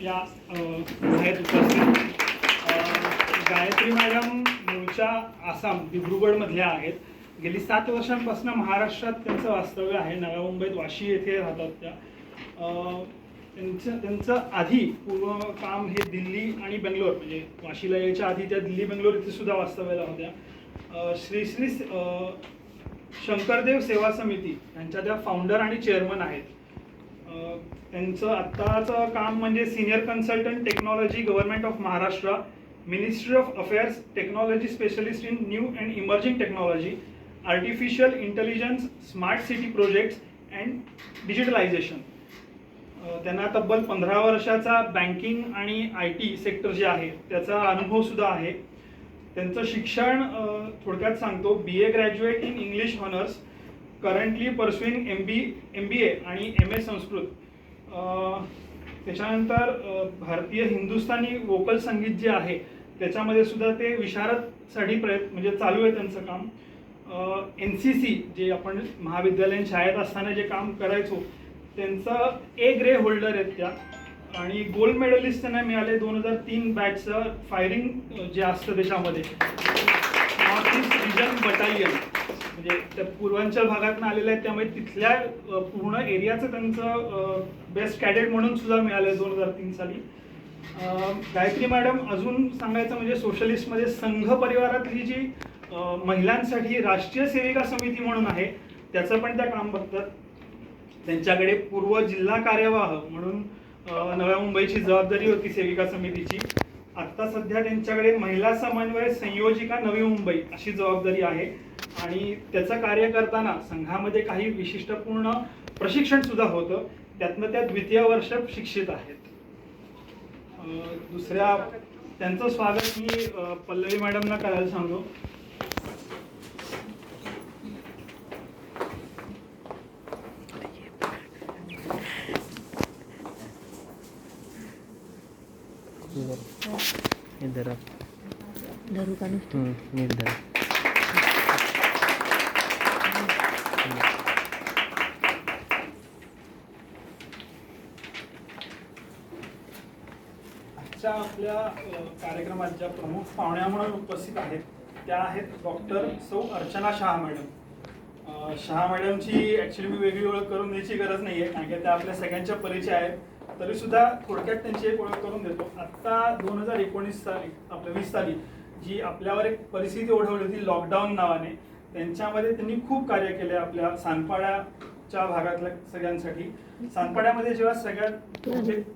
या आहेत उपस्थित. गायत्री मॅडम मूळच्या आसाम दिब्रुगडमधल्या आहेत. गेली 7 वर्षांपासून महाराष्ट्रात त्यांचं वास्तव्य आहे. नव्या मुंबईत वाशी येथे राहतात त्या. त्यांचं आधी पूर्ण काम हे दिल्ली आणि बेंगलोर, म्हणजे वाशीला यायच्या आधी त्या दिल्ली बेंगलोर इथे सुद्धा वास्तव्याला होत्या. श्री श्री शंकरदेव सेवा समिती यांच्या त्या फाउंडर आणि चेअरमन आहेत. त्यांचं आत्ताचं काम म्हणजे senior consultant technology government of Maharashtra, ministry of affairs, technology specialist in new and emerging technology, artificial intelligence, smart city projects and digitalisation. त्यांना तब्बल 15 वर्षाचा बँकिंग आणि IT सेक्टर जे आहे त्याचा अनुभवसुद्धा आहे. त्यांचं शिक्षण थोडक्यात सांगतो. BA graduate in English honours, currently pursuing MBA आणि MA संस्कृत. त्याच्यानंतर भारतीय हिंदुस्थानी वोकल संगीत जे आहे त्याच्यामध्ये सुद्धा ते विशारदसाठी म्हणजे चालू आहे त्यांचं काम. NCC जे आपण महाविद्यालयीन शाळेत असताना जे काम करायचो त्यांचं A ग्रे होल्डर आहेत त्या. आणि गोल्ड मेडलिस्ट त्यांना मिळाले 2003 बॅचचं फायरिंग जे असतं त्याच्यामध्ये, नॉर्थ ईस्ट रिजन बटालियन, म्हणजे त्या पूर्वांचल भागातून आलेल्या आहेत त्यामुळे तिथल्या पूर्ण एरियाचं त्यांचं बेस्ट कॅडेट म्हणून सुद्धा मिळालं 2003 साली. गायत्री मॅडम अजून सांगायचं म्हणजे सोशलिस्टमध्ये संघ परिवारातली जी महिलांसाठी राष्ट्रीय सेविका समिती म्हणून आहे त्याचं पण त्या काम बघतात. त्यांच्याकडे पूर्व जिल्हा कार्यवाह म्हणून नव्या मुंबईची जबाबदारी होती सेविका समितीची. आत्ता सध्या त्यांच्याकडे महिला समन्वय संयोजिका नवी मुंबई अशी जबाबदारी आहे. आणि त्याचं कार्य करताना संघामध्ये काही विशिष्टपूर्ण प्रशिक्षण सुद्धा होतं. त्यातनं त्या द्वितीय वर्ष शिक्षित आहेत. दुसऱ्या त्यांचं स्वागत मी पल्लवी मॅडमना करायला सांगतो. धरू का नीट धर. आजच्या आपल्या कार्यक्रमात ज्या प्रमुख पाहुण्या म्हणून उपस्थित आहेत त्या आहेत डॉक्टर सौ अर्चना शहा मॅडम. शहा मॅडमची ॲक्च्युली मी वेगळी ओळख करून द्यायची गरज नाही आहे कारण की त्या आपल्या सगळ्यांच्या परिचय आहेत. तरी सुद्धा थोडक्यात त्यांची एक ओळख करून देतो. आत्ता 2019 साली आपल्या 20 साली जी आपल्यावर एक परिस्थिती ओढवली होती लॉकडाऊन नावाने, त्यांच्यामध्ये त्यांनी खूप कार्य केले आपल्या सानपाड्याच्या भागातल्या सगळ्यांसाठी. सानपाड्यामध्ये जेव्हा सगळ्यात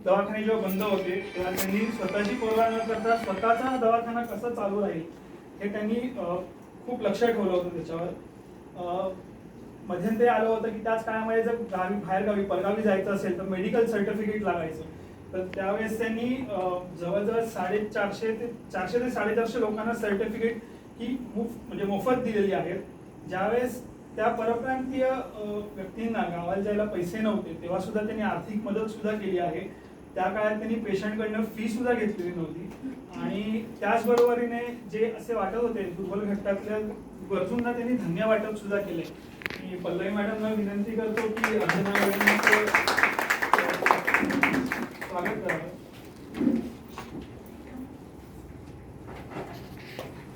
दवाखाने जेव्हा बंद होते तेव्हा त्यांनी स्वतःची पर्वा न करता स्वतःचा दवाखाना कसा चालू राहील हे त्यांनी खूप लक्ष ठेवलं होतं त्याच्यावर. मध्यंतरी आलं होतं की त्याच काळामध्ये जर बाहेरगावी परगावी जायचं असेल तर मेडिकल सर्टिफिकेट लागायचं. तर त्यावेळेस त्यांनी जवळजवळ 450 ते 450 लोकांना सर्टिफिकेट ही म्हणजे मोफत दिलेली आहेत. ज्यावेळेस त्या परप्रांतीय व्यक्तींना गावाला जायला पैसे नव्हते तेव्हा सुद्धा त्यांनी आर्थिक मदत सुद्धा केली आहे. त्या काळात त्यांनी पेशंटकडनं फी सुद्धा घेतलेली नव्हती. आणि त्याचबरोबरीने जे असे वाटत होते दुर्बल घटकातल्या गरजूंना त्यांनी धान्य वाटप सुद्धा केले. मी पल्लवी मॅडमना विनंती करतो की अर्चना मॅडमचं स्वागत करावं.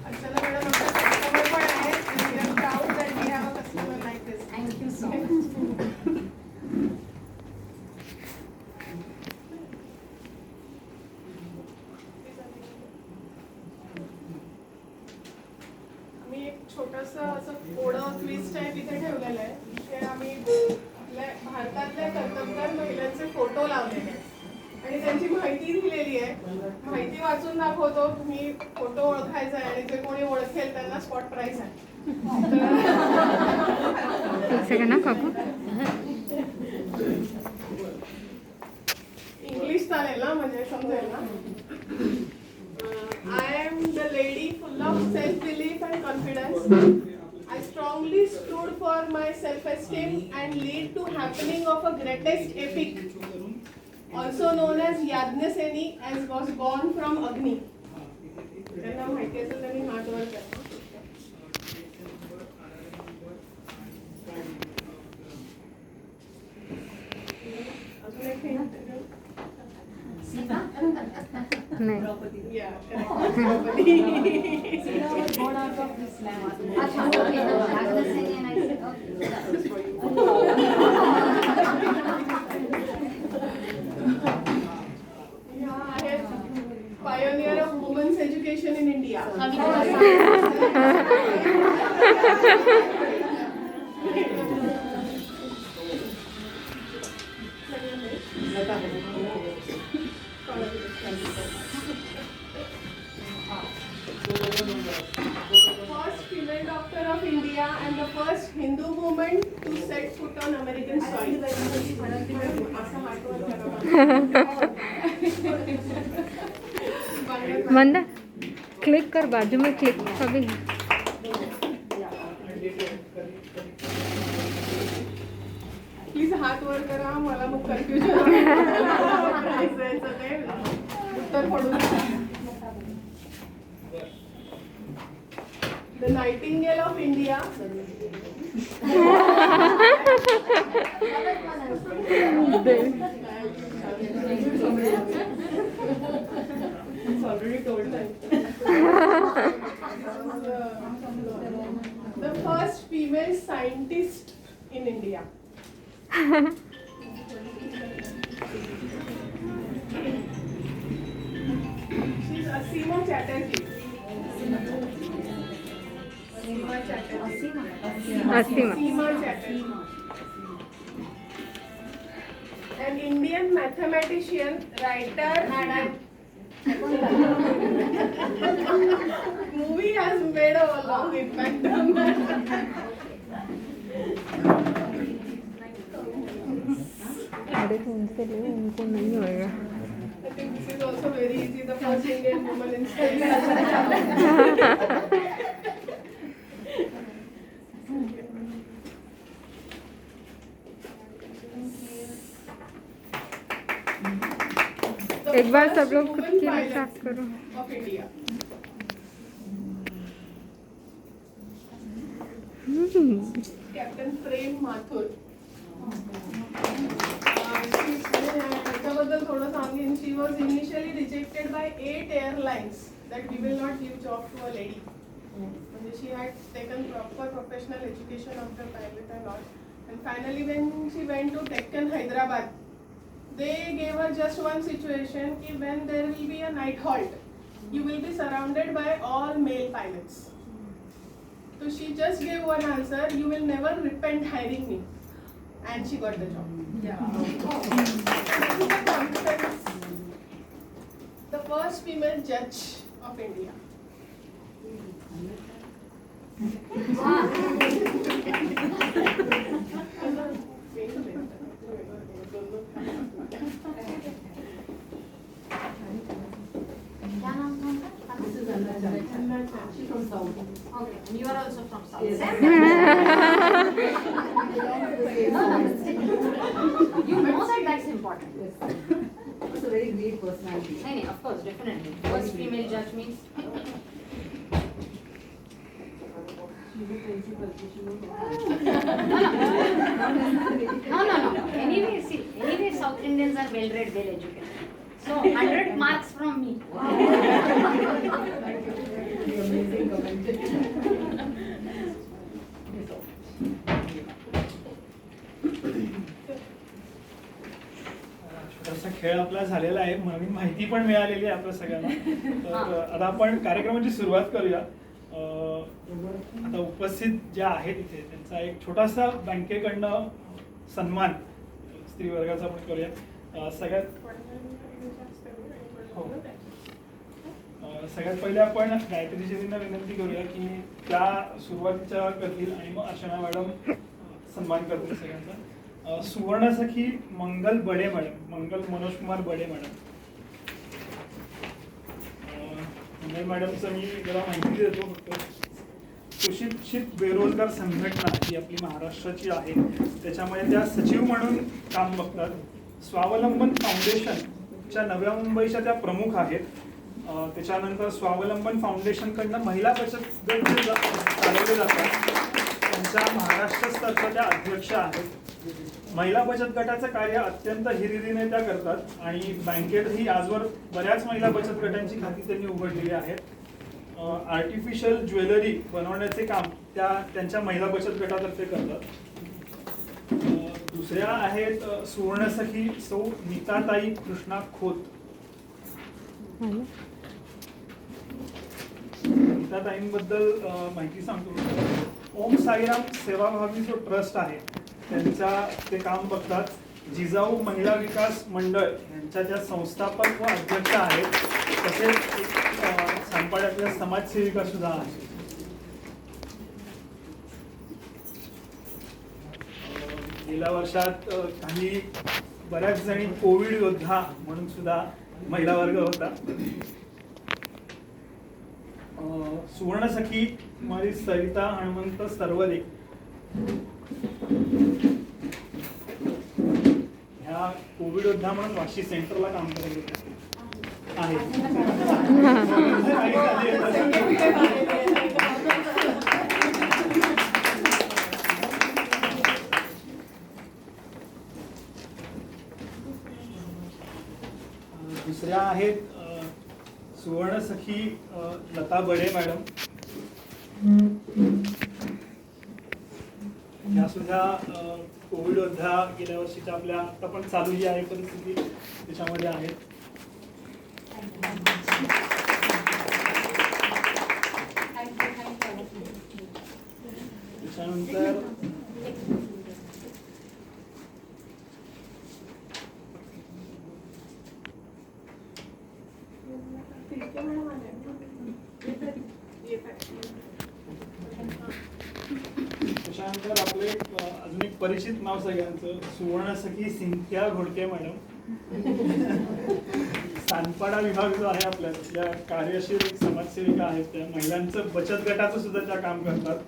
अर्चना मॅडम आमच्या कस्टमर पण आहेत. We are proud that we have a customer like this. Thank you so much. आम्ही एक छोटंसं असं कोडं क्विज टाईप इथे ठेवलेलं आहे. इथे आम्ही आपल्या भारतातल्या कर्तबगार महिलांचे फोटो लावलेले आहेत आणि त्यांची माहिती दिलेली आहे. माहिती वाचून दाखवतो. तुम्ही फोटो ओळखायचा आहे आणि जे कोणी ओळखेल त्यांना स्पॉट प्राइज आहे. इंग्लिश चालेल ना, म्हणजे समजेल ना. I am the lady full of self-belief and confidence. I strongly stood for my self-esteem and lead to happening of a greatest epic, also known as Yadnyaseni, as was born from Agni. त्यांना माहिती असेल त्यांनी हात वर करा. अजून एक hint. Sita नाही. Yeah, correct. Draupadi. अच्छा, okay. That's the same and I said, okay. Yeah, I am pioneer of women's education in India. First female doctor of India and the first Hindu woman to set foot on American soil. असं आठवण करा. वंदा click कर, बाजू में click अभी. Please हात वर करा, मला मग कन्फ्युजन उत्तर पडून. The Nightingale of India. It's already told them. The first female scientist in India. She's Asima Chatterjee. Asima Chatterjee. Asima. Asima Chatterjee. An Indian mathematician, writer, and movie has made a long impact on that. अरे तो उनसे ले, उनको नहीं होएगा. I think this is also very easy. The first Indian woman in space. एक बार सब लोग खुद के लिए साफ करो. Of India. Captain Prem Mathur. त्याच्याबद्दल थोडं सांगेन. She was initially rejected by 8 airlines that we will not give job to a lady. म्हणजे she had taken proper professional education of the pilot and all. And finally when she went to Deccan, Hyderabad, they gave her just one situation कि when there will be a night halt, you will be surrounded by all male pilots. So she just gave one answer, you will never repent hiring me. And she got the job. Yeah. This is the confidence. The first female judge of India. क्या नाम था उनका? She's from South. Okay, and you are also from South. Yes. You know that that's important. Yes. It's a very great personality. नहीं, of course, definitely. First female judge means. She's a principal. She knows No. Anyway, see, South Indians are well read, well educated. So 100 marks from me. amazing comment. छोटासा खेळ आपला झालेला आहे, नवीन माहिती पण मिळालेली आहे आपल्या सगळ्यांना. तर आता आपण कार्यक्रमाची सुरुवात करूया. आता उपस्थित ज्या आहेत इथे त्यांचा एक छोटासा बँकेकडनं सन्मान स्त्री वर्गाचा आपण करूया. सगळ्यात पहिले आपण गायत्रीजींना विनंती करूया की त्या सुरुवातीच्या करतील आणि मग अर्चना मॅडम सन्मान करतील सगळ्यांचा. सुवर्णसखी मंगल बडे मॅडम, मंगल मनोज कुमार बडे मॅडम. मंगल मॅडमचं मी जरा माहिती देतो फक्त. सुशिक्षित बेरोजगार संघटना ही आपली महाराष्ट्राची आहे, त्याच्यामध्ये त्या सचिव म्हणून काम बघतात. स्वावलंबन फाउंडेशनच्या नव्या मुंबईच्या त्या प्रमुख आहेत. त्याच्यानंतर स्वावलंबन फाउंडेशनकडनं महिला बचत गट जे चालवले जातात त्यांच्या महाराष्ट्र स्तराच्या त्या अध्यक्ष आहेत. महिला बचत गटाचं कार्य अत्यंत हिरिरीने त्या करतात आणि बँकेतही आजवर बऱ्याच महिला बचत गटांची खाती त्यांनी उघडलेली आहेत. आर्टिफिशियल ज्वेलरी बनवण्याचे काम त्यांच्या महिला बचत गटातर्फे करतात. दुसऱ्या आहेत सुवर्णसखी सौ नीताताई कृष्णा खोत. नीताताईंबद्दल माहिती सांगतो. ओम साईराम सेवाभावी जो ट्रस्ट आहे ते काम बघतात. जिजाऊ महिला विकास मंडळ यांच्या त्या संस्थापक व अध्यक्ष आहेत. तसेच सांगपाड्यातल्या समाजसेविका सुद्धा आहेत. गेल्या वर्षात बऱ्याच जणी कोविड योद्धा म्हणून सुद्धा महिला वर्ग होता. सुवर्णसखी कुमारी सरिता हनुमंत सरवदे ह्या कोविड योद्धा म्हणून वाशी सेंटरला काम करत होत्या आहेत. दुसऱ्या आहेत सुवर्णसखी लता बडे मॅडम. ह्या सुद्धा कोविड योद्धा गेल्या वर्षीच्या आपल्या आता पण चालू जी आहे परिस्थिती त्याच्यामध्ये आहेत. त्याच्यानंतर त्याच्यानंतर आपले अजून एक परिचित नाव सगळ्यांचं सुवर्णसखी सिंथिया घोडके मॅडम. सानपाडा विभाग जो आहे आपल्या कार्यशील एक समाजसेविका आहेत. त्या महिलांचं बचत गटाचं सुद्धा त्या काम करतात.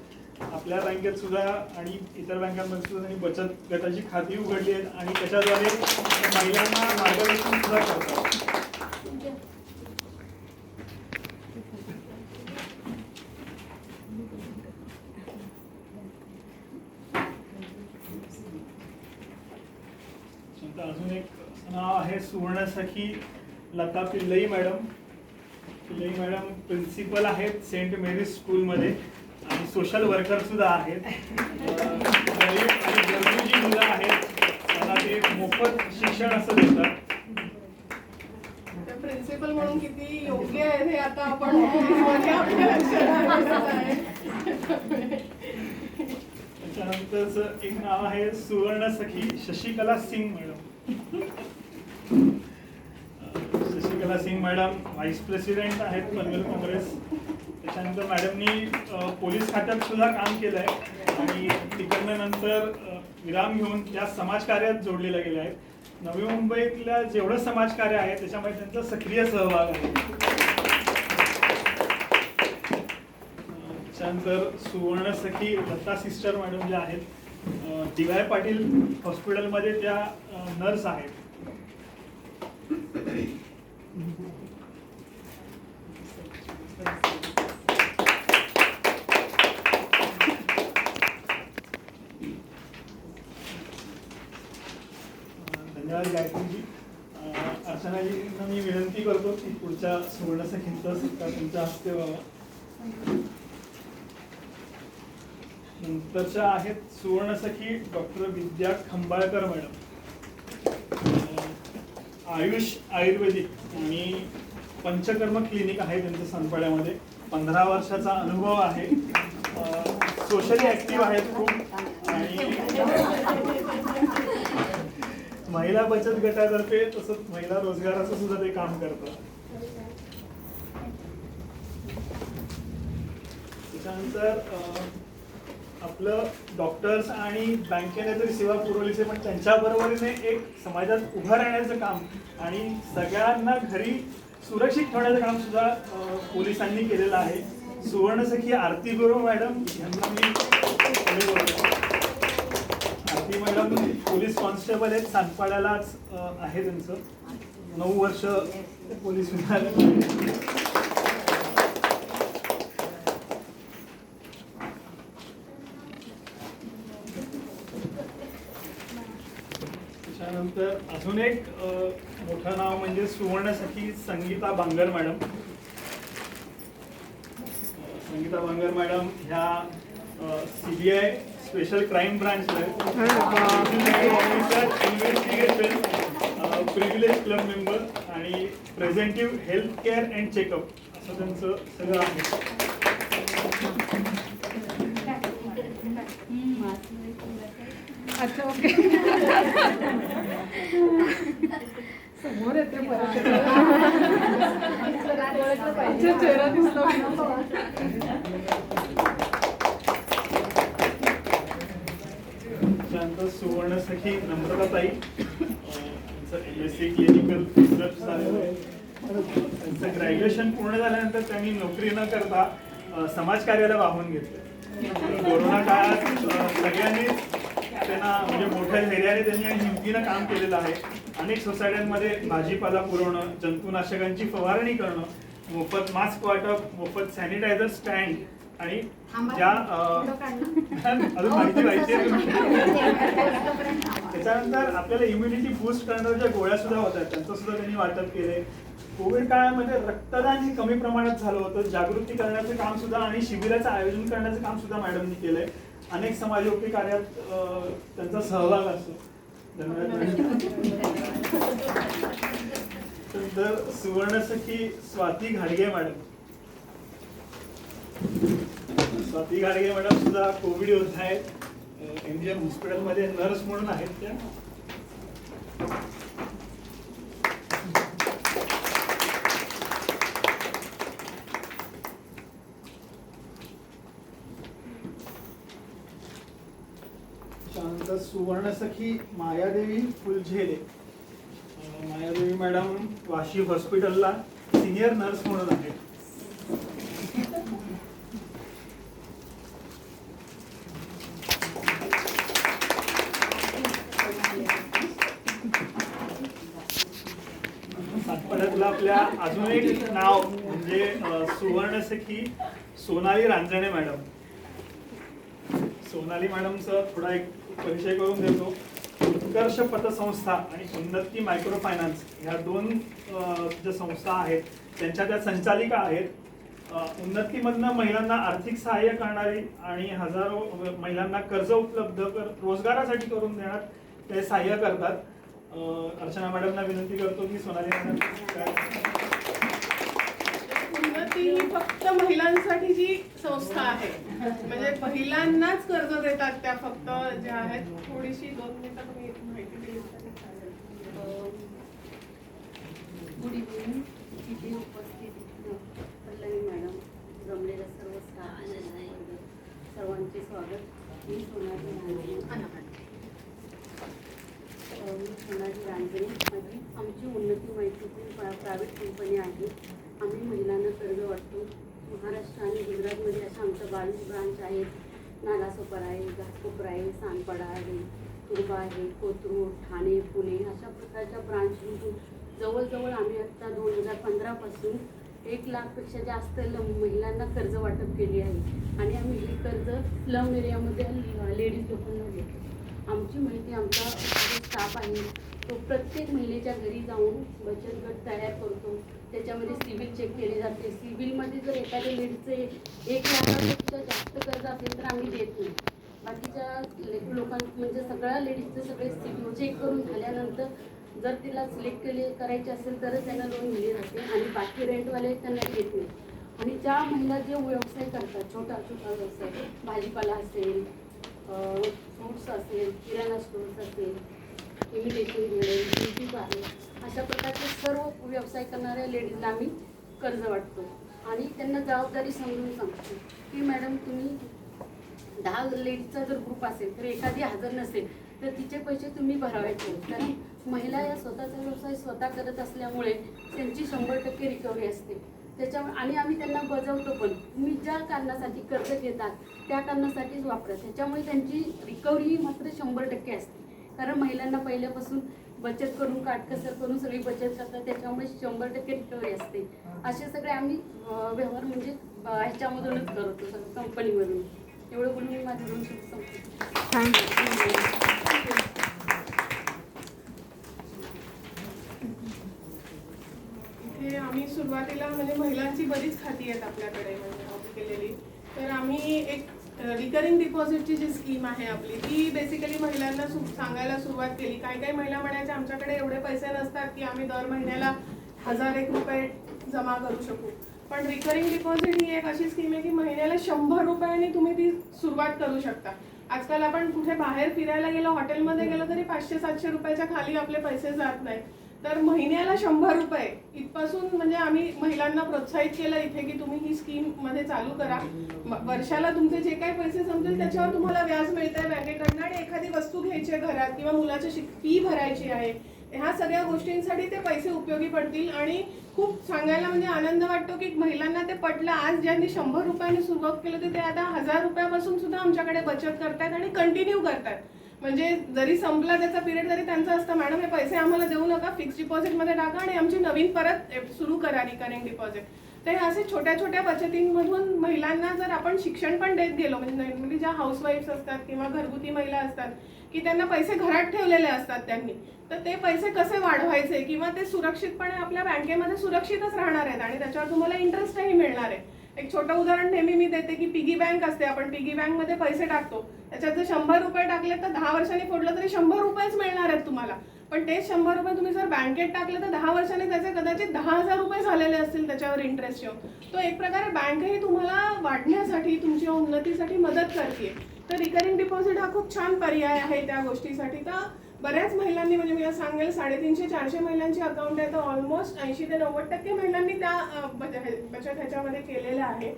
आपल्या बँकेत सुद्धा आणि इतर बँकांमध्ये सुद्धा त्यांनी बचत गटाची खाती उघडली आहेत आणि त्याच्याद्वारे महिलांना मार्गदर्शन सुद्धा करतात. अजून एक नाव आहे Suvarnasakhi Lata Pillai madam. Pillai madam principal आहेत सेंट मेरीज स्कूलमध्ये आणि सोशल वर्कर सुद्धा आहेत. गरीब आणि गरजू जी मुलं आहेत त्यांना ते मोफत शिक्षण असं देतात. प्रिन्सिपल म्हणून किती योग्य आहे हे आता आपण आपल्या लक्षात आलेलं आहे. त्याच्यानंतर एक नाव आहे Suvarnasakhi Shashikala Singh madam. Shashikala Singh madam vice president आहेत पनवेल काँग्रेस. त्याच्यानंतर मॅडमनी पोलीस खात्यात सुद्धा काम केलं आहे आणि तिकडनं नंतर विराम घेऊन त्या समाजकार्यात जोडलेल्या गेल्या आहेत. नवी मुंबईतल्या जेवढं समाजकार्य आहे त्याच्यामध्ये त्यांचा सक्रिय सहभाग आहे. त्याच्यानंतर सुवर्णसखी लता सिस्टर मॅडम ज्या आहेत DY पाटील हॉस्पिटलमध्ये त्या नर्स आहेत. धन्यवाद गायत्रीजी. अर्चनाजींना मी विनंती करतो की पुढच्या सुवर्णसखींचा सत्कार तुमच्या हस्ते व्हावा. नंतरच्या आहेत सुवर्णसखी डॉक्टर विद्या खंबाळकर मॅडम. आयुष आयुर्वेदिक आणि पंचकर्म क्लिनिक आहे त्यांचं सानपाड्यामध्ये. 15 वर्षाचा अनुभव आहे. सोशली ऍक्टिव्ह आहेत खूप आणि महिला बचत गटातर्फे तसंच महिला रोजगाराचं सुद्धा ते काम करतात. त्याच्यानंतर आपलं डॉक्टर्स आणि बँकेने जरी सेवा पुरवलीच पण त्यांच्याबरोबरीने एक समाजात उभं राहण्याचं काम आणि सगळ्यांना घरी सुरक्षित ठेवण्याचं काम सुद्धा पोलिसांनी केलेलं आहे. सुवर्णसखी आरती गुरु मॅडम यांना मी बोलतो. आरती मॅडम पोलीस कॉन्स्टेबल आहेत. सानपाड्यालाच आहे त्यांचं 9 वर्ष पोलीस विभागात. त्यानंतर अजून एक मोठं नाव म्हणजे सुवर्णसखी संगीता बांगर मॅडम. संगीता बांगर मॅडम ह्या CBI स्पेशल क्राईम ब्रांचला इन्व्हेस्टिगेशन प्रिव्हिलेज क्लब मेंबर आणि preventive health care and checkup असं त्यांचं सगळं आहे. अच्छा ओके समोर येते परत चेहरा दिसतो. त्यानंतर सुवर्णसखी नम्रताताई, MSc क्लिनिकल रिसर्च झालेलं आहे. त्यांचं ग्रॅज्युएशन पूर्ण झाल्यानंतर त्यांनी नोकरी न करता समाजकार्याला वाहून घेतलं. कोरोना काळात सगळ्यांनीच त्यांना म्हणजे मोठ्या धैर्याने त्यांनी आणि हिमतीनं काम केलेलं आहे. अनेक सोसायट्यांमध्ये भाजीपाला पुरवणं, जंतुनाशकांची फवारणी करणं, मोफत मास्क वाटप, मोफत सॅनिटायझर स्टँड आणि ज्या अजून माहिती पाहिजे. त्याच्यानंतर आपल्याला इम्युनिटी बूस्ट करणाऱ्या ज्या गोळ्या सुद्धा होत्या त्यांचं सुद्धा त्यांनी वाटप केलंय. कोविड काळामध्ये रक्तदान हे कमी प्रमाणात झालं होतं. जागृती करण्याचं काम सुद्धा आणि शिबिराचं आयोजन करण्याचं काम सुद्धा मॅडमनी केलंय. अनेक समाजोपयोगी कार्यात त्यांचा सहभाग असतो. तर सुवर्णसखी स्वाती घाडगे मॅडम. स्वाती घाडगे मॅडम सुद्धा कोविड योद्धा आहेत. MGM हॉस्पिटलमध्ये नर्स म्हणून आहेत त्या. त्यानंतर सुवर्णसखी मायादेवी फुलझेले. मायादेवी मॅडम वाशी हॉस्पिटलला सिनियर नर्स म्हणून आहेत. सातपाड्यातलं आपल्या अजून एक नाव म्हणजे सुवर्णसखी सोनाली रांजणे मॅडम. सोनाली मॅडमचा थोडा एक परिचय करून देतो. उत्कर्ष पतसंस्था आणि उन्नती मायक्रो फायनान्स ह्या दोन ज्या संस्था आहेत त्यांच्या त्या संचालिका आहेत. उन्नतीमधनं महिलांना आर्थिक सहाय्य करणारी आणि हजारो महिलांना कर्ज उपलब्ध रोजगारासाठी करून देण्यात ते सहाय्य करतात. अर्चना मॅडमना विनंती करतो की सोनाली मॅडम. उन्नती ही फक्त महिलांसाठीची संस्था आहे. म्हणजे महिलांनाच कर्ज देतात त्या फक्त ज्या आहेत. थोडीशी 2 मिनिटं तुम्ही माहिती दिली गुड इव्हनिंग. इथे उपस्थित पल्लवी मॅडम, जमलेल्या सर्व स्टाफ, सर्वांचे स्वागत. मी सोनाली रांजणे. आमची उन्नती मैत्रीपूर्ण प्रायव्हेट कंपनी आहे. आम्ही महिलांना कर्ज वाटतो. महाराष्ट्र आणि गुजरातमध्ये अशा आमच्या 22 ब्रांच आहेत. नालासोपारा आहे, घाटकोपर आहे, सानपाडा आहे, तुर्बा आहे, कोथरूड, ठाणे, पुणे अशा प्रकारच्या ब्रांचमधून जवळजवळ आम्ही आता 2015 पासून 1 लाखपेक्षा जास्त महिलांना कर्ज वाटप केले आहे. आणि आम्ही हे कर्ज स्लम एरियामध्ये लेडीज लोकांना देतो. आमची माहिती आमचा स्टाफ आहे तो प्रत्येक महिलेच्या घरी जाऊन बचत गट तयार करतो. त्याच्यामध्ये सिबिल चेक केले जाते. सिबिलमध्ये जर एखाद्या लेडीचं 1 लाखापेक्षा जास्त कर्ज असेल तर आम्ही देत नाही. बाकीच्या लोकांना म्हणजे सगळ्या लेडीजचं सगळे सिबिल चेक करून झाल्यानंतर जर तिला सिलेक्ट करायचे असेल तरच त्यांना लोन दिले जाते. आणि बाकी रेंटवाले त्यांना देत नाही. आणि ज्या महिला जे व्यवसाय करतात, छोटा छोटा व्यवसाय, भाजीपाला असेल, फ्रूट्स असेल, किराणा स्टोर्स असेल, इमिटेशन ज्वेलरी, ब्युटी पार्लर, अशा प्रकारचे सर्व व्यवसाय करणाऱ्या लेडीजला आम्ही कर्ज वाटतो. आणि त्यांना जबाबदारी समजून सांगतो की मॅडम तुम्ही 10 लेडीजचा जर ग्रुप असेल तर एखादी हजर नसेल तर तिचे पैसे तुम्ही भरायचे. कारण महिला या स्वतःचा व्यवसाय स्वतः करत असल्यामुळे त्यांची 100% रिकव्हरी असते. त्याच्यामुळे आणि आम्ही त्यांना बजावतो पण तुम्ही ज्या कारणासाठी कर्ज घेतात त्या कारणासाठीच वापरा. त्याच्यामुळे त्यांची रिकव्हरी मात्र 100% असते. कारण महिलांना पहिल्यापासून बचत करून काटकसर करून सगळी बचत करतात. त्याच्यामुळे 100% रिकव्हरी असते. असे सगळे आम्ही व्यवहार म्हणजे ह्याच्यामधूनच करतो सगळं कंपनीमधून. एवढं बोलून मी माझं 2 शब्द संपतो. आम्ही सुरुवातीला म्हणजे महिलांची बरीच खाती आहेत आपल्याकडे म्हणजे ऑफर केलेली. तर आम्ही एक रिकरिंग डिपॉझिटची जी स्कीम आहे आपली ती बेसिकली महिलांना सांगायला सुरुवात केली. काही काही महिला म्हणायच्या आमच्याकडे एवढे पैसे नसतात की आम्ही दर महिन्याला 1001 रुपये जमा करू शकू. पण रिकरिंग डिपॉझिट ही एक अशी स्कीम आहे की महिन्याला 100 रुपयांनी तुम्ही ती सुरुवात करू शकता. आजकाल आपण कुठे बाहेर फिरायला गेलो, हॉटेलमध्ये गेलो तरी 500-700 रुपयाच्या खाली आपले पैसे जात नाही. तर महिन्याला 100 रुपये इथपासून म्हणजे आम्ही महिलांना प्रोत्साहित केलं इथे की तुम्ही ही स्कीम मध्ये चालू करा. वर्षाला तुमचे जे काही पैसे समजेल त्याच्यावर तुम्हाला व्याज मिळतंय बँकेकडनं आणि एखादी वस्तू घ्यायची आहे घरात किंवा मुलाची फी भरायची आहे, ह्या सगळ्या गोष्टींसाठी ते पैसे उपयोगी पडतील. आणि खूप सांगायला म्हणजे आनंद वाटतो की महिलांना ते पटलं. आज ज्यांनी 100 रुपयांनी सुरुवात केलं ते आता 1000 रुपयापासून सुद्धा आमच्याकडे बचत करतायत आणि कंटिन्यू करतायत. म्हणजे जरी संपला त्याचा पिरियड तरी त्यांचं असतं मॅडम हे पैसे आम्हाला देऊ नका, फिक्स डिपॉझिटमध्ये टाका आणि आमची नवीन परत सुरू करा रिकरिंग डिपॉझिट. तर असे छोट्या छोट्या बचतींमधून महिलांना जर आपण शिक्षण पण देत गेलो म्हणजे ज्या हाऊसवाईफ्स असतात किंवा घरगुती महिला असतात की त्यांना पैसे घरात ठेवलेले असतात त्यांनी, तर ते पैसे कसे वाढवायचे किंवा ते सुरक्षितपणे आपल्या बँकेमध्ये सुरक्षितच राहणार आहेत आणि त्याच्यावर तुम्हाला इंटरेस्टही मिळणार आहे. एक छोटं उदाहरण नेहमी मी देते की पिगी बँक असते, आपण पिगी बँकमध्ये पैसे टाकतो, त्याच्यात जर 100 रुपये टाकले तर 10 वर्षांनी फोडलं तरी 100 रुपयेच मिळणार आहेत तुम्हाला. पण ते 100 रुपये तुम्ही जर बँकेत टाकले तर 10 वर्षांनी त्याचे कदाचित 10,000 रुपये झालेले असतील त्याच्यावर इंटरेस्ट येऊन. तो एक प्रकारे बँकही तुम्हाला वाढण्यासाठी तुमच्या उन्नतीसाठी मदत करते. तर रिकरिंग डिपॉझिट हा खूप छान पर्याय आहे त्या गोष्टीसाठी. तर बऱ्याच महिलांनी म्हणजे मी सांगेल 350-400 महिलांची अकाउंट आहे, तर ऑलमोस्ट 80 ते 90% महिलांनी त्या बचत ह्याच्यामध्ये केलेल्या आहे.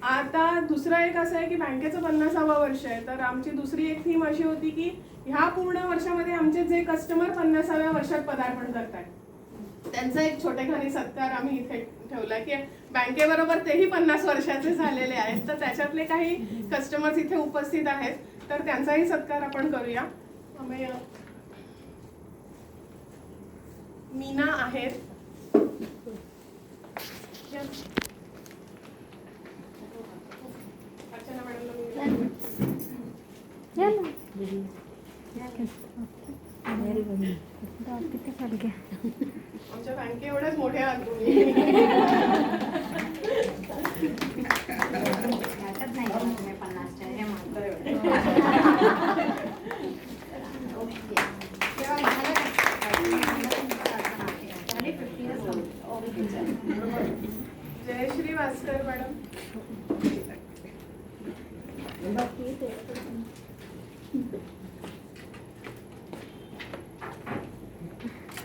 आता दुसरं एक असं आहे की बँकेचं 50वं वर्ष आहे, तर आमची दुसरी एक थीम अशी होती की ह्या पूर्ण वर्षामध्ये आमचे जे कस्टमर 50व्या वर्षात पदार्पण करतात त्यांचा एक छोटेखानी सत्कार आम्ही इथे ठेवला की बँकेबरोबर तेही 50 वर्षाचे झालेले आहेत. तर त्याच्यातले काही कस्टमर्स इथे उपस्थित आहेत, तर त्यांचाही सत्कार आपण करूया. मीना आहेत, अर्चना मॅडमला आमच्या बँके एवढ्याच मोठ्या आहात तुम्ही. वाटत नाही का तुम्ही 50च्या हे म्हणतोय. Jayashree Waskar madam,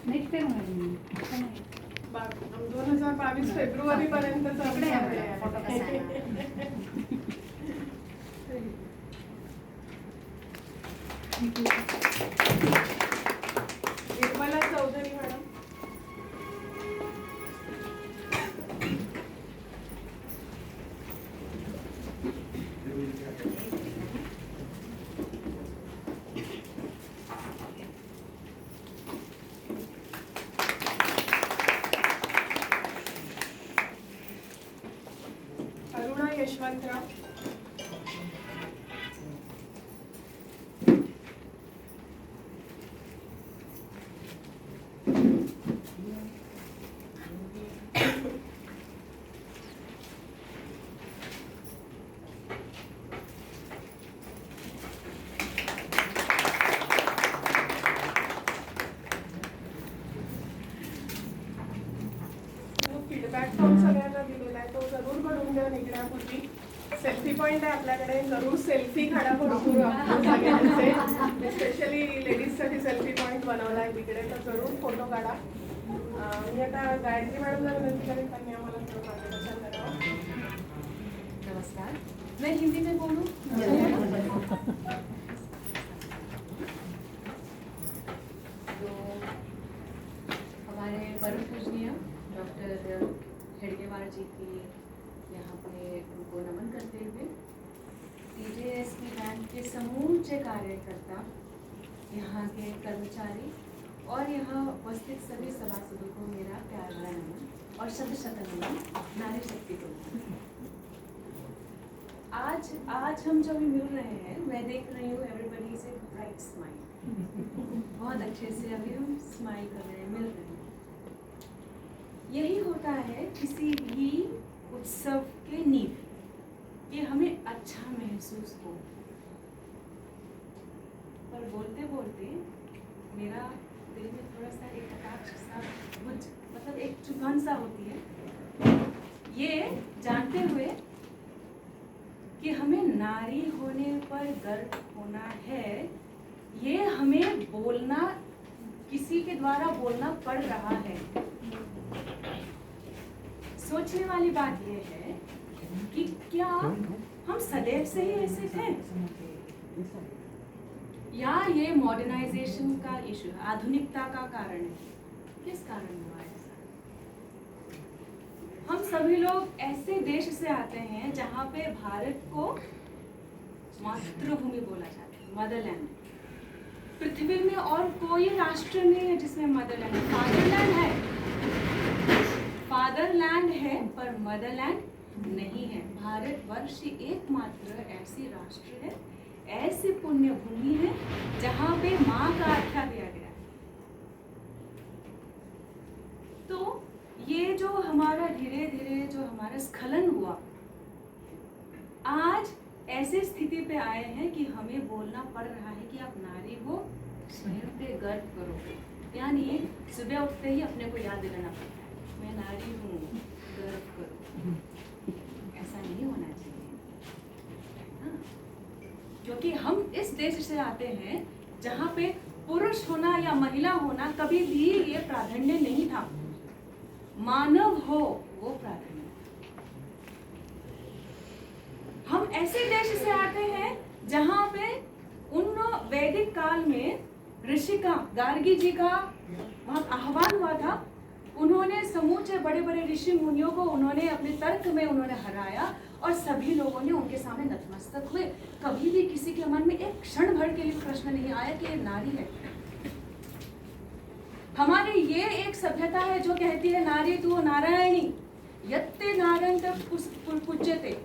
next time 2022 फेब्रुवारी पर्यंत फोटो कसा आहे Nirmala Chaudhari madam, Aruna Yashwantrao, feedback form सगळ्यांना दिलेला आहे, तो जरूर भरून द्या. निघण्यापूर्वी सेल्फी पॉइंट आहे आपल्याकडे, जरूर सेल्फी काढा भरपूर आपण सगळ्यांचे. स्पेशली लेडीजसाठी सेल्फी पॉइंट बनवला आहे तिकडे, तर जरूर फोटो काढा. मी आता गायत्री मॅडमला विनंती करेन त्यांनी आम्हाला थोडं मार्गदर्शन करावं. नमस्कार, मैं हिंदी में बोलूं? तो हमारे परम पूजनीय डॉक्टर हेडगेवार जी की यहाँ पे उनको नमन करते हुए TJSP बैंक के समूचे कार्यकर्ता, यहाँ के कर्मचारी और यहाँ उपस्थित सभी सभासदों को मेरा प्यार भरा नमन और शत नमन नारी शक्ति को। आज हम जो भी मिल रहे हैं, मैं देख रही हूँ everybody is a bright smile. बहुत अच्छे से अभी हम स्माइल कर रहे हैं, मिल रहे हैं। यही होता है किसी भी उत्सव के नींव, कि हमें अच्छा महसूस हो। पर बोलते बोलते मेरा दिल में थोड़ा सा एक कटाक्ष सा मतलब एक चुभन सा होती है, ये जानते हुए कि हमें नारी होने पर गर्व होना है, ये हमें बोलना, किसी के द्वारा बोलना पड़ रहा है। सोचने वाली बात यह है कि क्या हम सदैव से ही ऐसे थे, या ये मॉडर्नाइजेशन का इशू, आधुनिकता का कारण है? किस कारण हुआ ऐसा? हम सभी लोग ऐसे देश से आते हैं जहाँ पे भारत को मातृभूमि बोला जाता है, मदरलैंड। पृथ्वी में और कोई राष्ट्र नहीं है जिसमें मदरलैंड है। फादरलैंड है, फादरलैंड है, पर मदरलैंड नहीं है। भारतवर्ष ही एकमात्र ऐसी राष्ट्र है, ऐसी पुण्य भूमि है जहाँ पे माँ का आख्या दिया गया है। तो ये जो हमारा धीरे धीरे जो हमारा स्खलन हुआ, आज ऐसे स्थिति पे आए हैं कि हमें बोलना पड़ रहा है कि आप नारी हो, स्वयं पे गर्व करो। यानी सुबह उठते ही अपने को याद दिलाना पड़ता है, मैं नारी हूँ, गर्व करो। ऐसा नहीं होना चाहिए, हाँ? क्योंकि हम इस देश से आते हैं जहाँ पे पुरुष होना या महिला होना कभी भी ये प्राधान्य नहीं था। मानव हो वो प्राधान्य। हम ऐसे देश से आते हैं जहाँ पे उन वैदिक काल में ऋषि का, गार्गी जी का वहाँ आह्वान हुआ था। उन्होंने समूचे बड़े बड़े ऋषि मुनियों को उन्होंने अपने तर्क में उन्होंने हराया और सभी लोगों ने उनके सामने नतमस्तक हुए। कभी भी किसी के मन में एक क्षण भर के लिए प्रश्न नहीं आया कि ये नारी है। हमारी ये एक सभ्यता है जो कहती है नारी तू नारायणी यत्ते नारायण पूज्यते।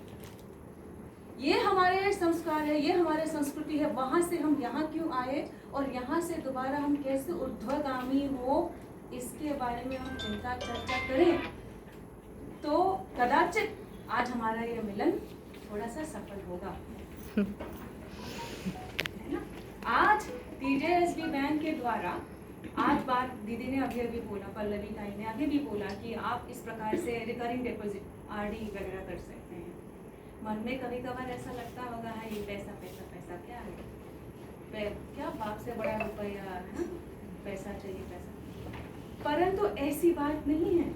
ये हमारे संस्कार है, ये हमारे संस्कृति है। वहां से हम यहाँ क्यों आए और यहाँ से दोबारा हम कैसे ऊर्ध्वगामी हो, इसके बारे में हम चिंता चर्चा करें तो कदाचित आज हमारा ये मिलन थोड़ा सा सफल होगा, है ना? आज TJSB बैंक के द्वारा आज बात दीदी ने अभी बोला, पल्लवी ताई ने अभी भी बोला कि आप इस प्रकार से रिकरिंग डिपॉजिट RD वगैरह कर सकते हैं। मन में कभी कभार ऐसा लगता होगा है ये पैसा पैसा पैसा क्या है, क्या बाप से बड़ा रुपया है, पैसा चाहिए पैसा। परंतु ऐसी बात नहीं है।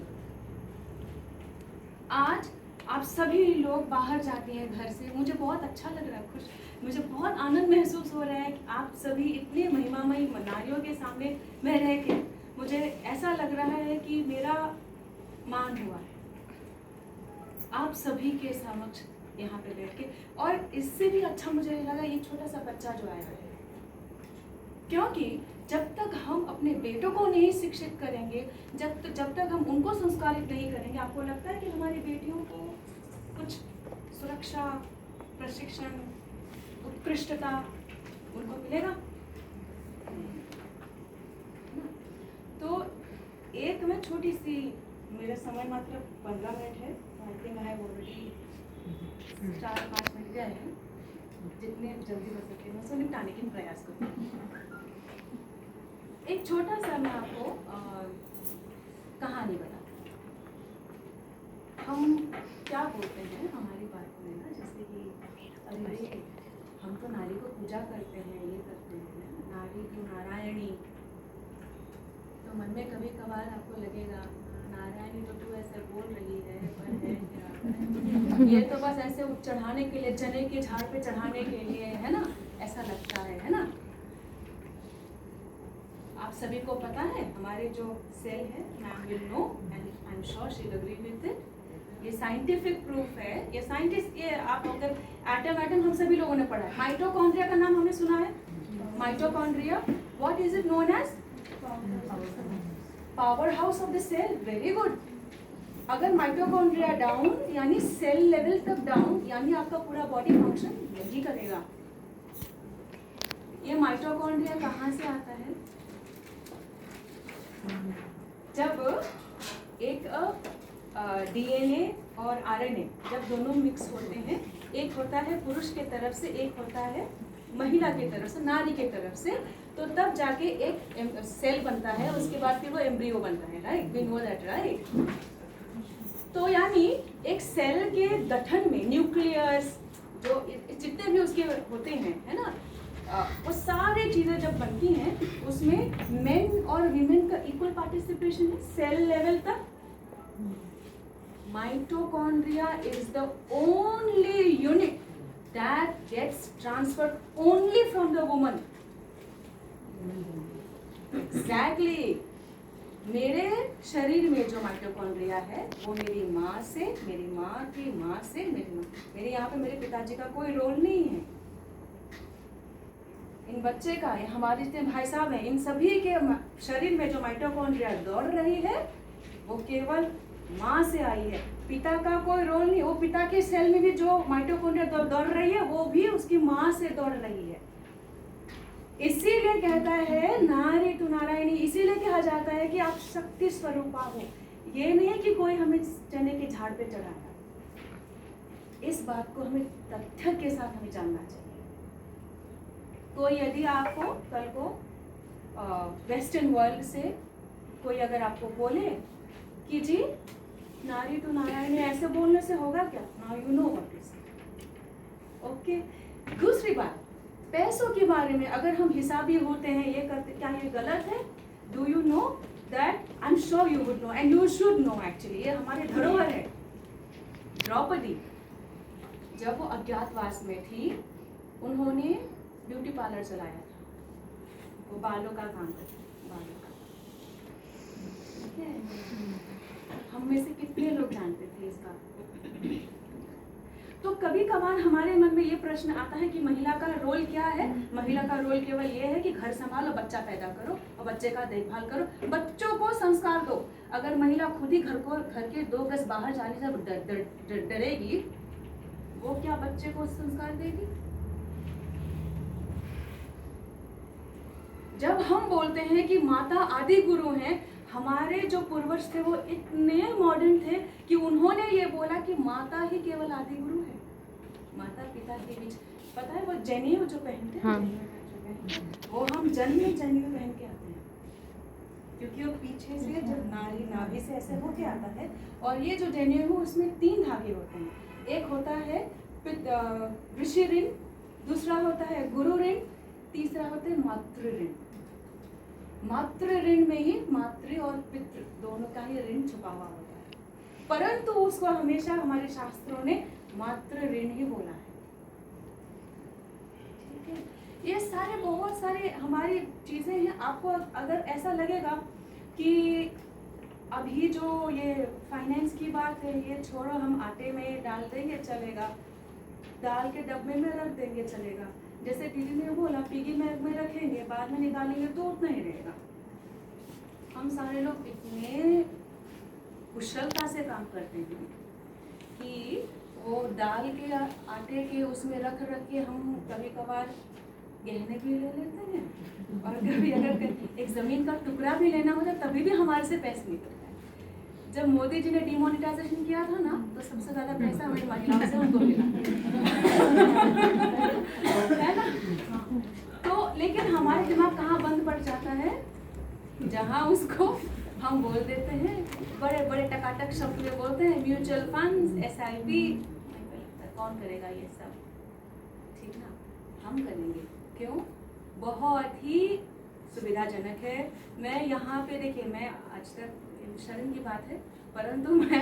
आज आप सभी लोग बाहर जाते हैं घर से, मुझे बहुत अच्छा लग रहा है, मुझे बहुत आनंद महसूस हो रहा है कि आप सभी इतने महिमामयी नारियों के सामने मैं रह के मुझे ऐसा लग रहा है कि मेरा मान हुआ है आप सभी के समक्ष यहाँ पे बैठ के। और इससे भी अच्छा मुझे लगा ये छोटा सा बच्चा जो आया है, क्योंकि जब तक हम अपने बेटों को नहीं शिक्षित करेंगे, जब तक हम उनको संस्कारित नहीं करेंगे, आपको लगता है कि हमारी बेटियों को कुछ सुरक्षा, प्रशिक्षण, उत्कृष्टता उनको मिलेगा? तो एक मैं छोटी सी, मेरा समय मात्र 15 मिनट है, I think I have already 4-5 minute गए हैं, जितने जल्दी हो सके मैं उसको निपटाने की प्रयास करूँ। एक छोटा सा मैं आपको कहानी बताती हूँ। हम क्या बोलते हैं हमारी बात में ना, जैसे कि अरे हम तो नारी को पूजा करते हैं, ये करते हैं, नारी तो नारायणी। तो मन में कभी कभार आपको लगेगा नारायणी तो तू ऐसे बोल रही है, पर है क्या? ये तो बस ऐसे चढ़ाने के लिए, चने के झाड़ पे चढ़ाने के लिए है ना, ऐसा लगता है ना? आप सभी को पता है हमारे जो सेल है, ma'am will know and I am sure she will agree with it, ये साइंटिफिक प्रूफ है, ये साइंटिस्ट, ये आप अगर एटम हम सभी लोगों ने पढ़ा है। माइटोकॉन्ड्रिया का नाम हमने सुना है, mitochondria, what is it known as? Power house of the cell. Very good. अगर माइटोकॉन्ड्रिया डाउन यानी सेल लेवल तक डाउन, यानी आपका पूरा बॉडी फंक्शन नहीं करेगा। ये माइटोकॉन्ड्रिया कहाँ से आता है? जब एक DNA और RNA जब दोनों मिक्स होते हैं, एक होता है पुरुष के तरफ से, एक होता है महिला की तरफ से, नारी की तरफ से, तो तब जाके एक सेल बनता है, उसके बाद फिर वो एम्ब्रियो बनता है, right? We know that, right? तो यानी एक सेल के गठन में न्यूक्लियस जो जितने भी उसके होते हैं, है ना, वो सारी चीजें जब बनती हैं उसमें मेन और वीमेन का इक्वल पार्टिसिपेशन है सेल लेवल तक। Mitochondria is the only unit that gets transferred only from the woman. Exactly. मेरे शरीर में जो माइटोकॉन्ड्रिया है वो मेरी माँ से, मेरी माँ की माँ से, मेरे यहाँ पे मेरे पिताजी का कोई रोल नहीं है। इन बच्चे का, हमारे जितने भाई साहब हैं, इन सभी के शरीर में जो माइटोकॉन्ड्रिया दौड़ रही है वो केवल माँ से आई है। पिता का कोई रोल नहीं। वो पिता के सेल में भी जो माइटोकॉन्ड्रिया दौड़ रही है वो भी उसकी माँ से दौड़ रही है। इसीलिए कहता है नारी तू नारायणी, इसीलिए कहा जाता है कि आप शक्ति स्वरूपा हो। ये नहीं है कि कोई हमें चने के झाड़ पे चढ़ाया। इस बात को हमें तथ्य के साथ हमें जानना चाहिए। तो यदि आपको कल को वेस्टर्न वर्ल्ड से कोई अगर आपको बोले कि जी नारी तो नारायणी, ऐसे बोलने से होगा क्या? Now you know what is. Okay, दूसरी बात, पैसों के बारे में अगर हम हिसाबी होते हैं, ये करते, क्या ये गलत है? Do you know that? I am sure you would know end you should know actually. ये हमारे धरोहर है। द्रौपदी जब वो अज्ञातवास में थी, उन्होंने ब्यूटी पार्लर चलाया था। वो बालों का काम करती थी, बालों का। ठीक है? हम में से कितने लोग जानते थे इस बात? तो कभी कभार हमारे मन में ये प्रश्न आता है कि महिला का रोल क्या है? महिला का रोल केवल ये है कि घर संभालो, बच्चा पैदा करो और बच्चे का देखभाल करो, बच्चों को संस्कार दो। अगर महिला खुद ही घर के 2 गज बाहर जाने से डरेगी, वो क्या बच्चे को संस्कार देगी? जब हम बोलते हैं कि माता आदि गुरु हैं, हमारे जो पूर्वज थे वो इतने मॉडर्न थे कि उन्होंने ये बोला कि माता ही केवल आदि गुरु है। माता पिता के बीच, पता है वो जनेऊ जो पहनते हैं, वो हम जन्म में जनेऊ पहन के आते हैं, क्योंकि वो पीछे से जब नारी नाभि से ऐसे होके आता है। और ये जो जनेऊ उसमें 3 धागे होते हैं। एक होता है ऋषि ऋण, दूसरा होता है गुरु ऋण, तीसरा होता है मातृ ऋण। मातृ ऋण में ही मातृ और पितृ दोनों का ही ऋण छुपा हुआ होता है, परंतु उसको हमेशा हमारे शास्त्रों ने मातृ ऋण ही बोला है। ठीक है? ये सारे बहुत सारे हमारी चीजें हैं। आपको अगर ऐसा लगेगा कि अभी जो ये फाइनेंस की बात है, ये छोड़ो, हम आटे में डाल देंगे चलेगा, दाल के डब्बे में रख देंगे चलेगा, जैसे दीदी ने बोला पिगी बैंक में रखेंगे, बाद में निकालेंगे तो उतना ही रहेगा। हम सारे लोग इतने कुशलता से काम करते हैं कि वो दाल के आटे के उसमें रख के हम कभी कभार गहने भी ले लेते हैं, और कभी अगर एक जमीन का टुकड़ा भी लेना होता है तभी भी हमारे से पैसे निकलते हैं। जब मोदी जी ने डिमोनेटाइजेशन किया था ना, तो सबसे ज्यादा पैसा हमारी महिलाओं से उनको मिला है ना। तो लेकिन हमारे दिमाग कहाँ बंद पड़ जाता है? जहाँ उसको हम बोल देते हैं, बड़े बड़े टकाटक शब्द में बोलते हैं, म्यूचुअल फंड्स, SIP। कौन करेगा ये सब? ठीक ना, हम करेंगे। क्यों? बहुत ही सुविधाजनक है। मैं यहाँ पे देखिए, मैं आज तक, शर्म की बात है, परंतु मैं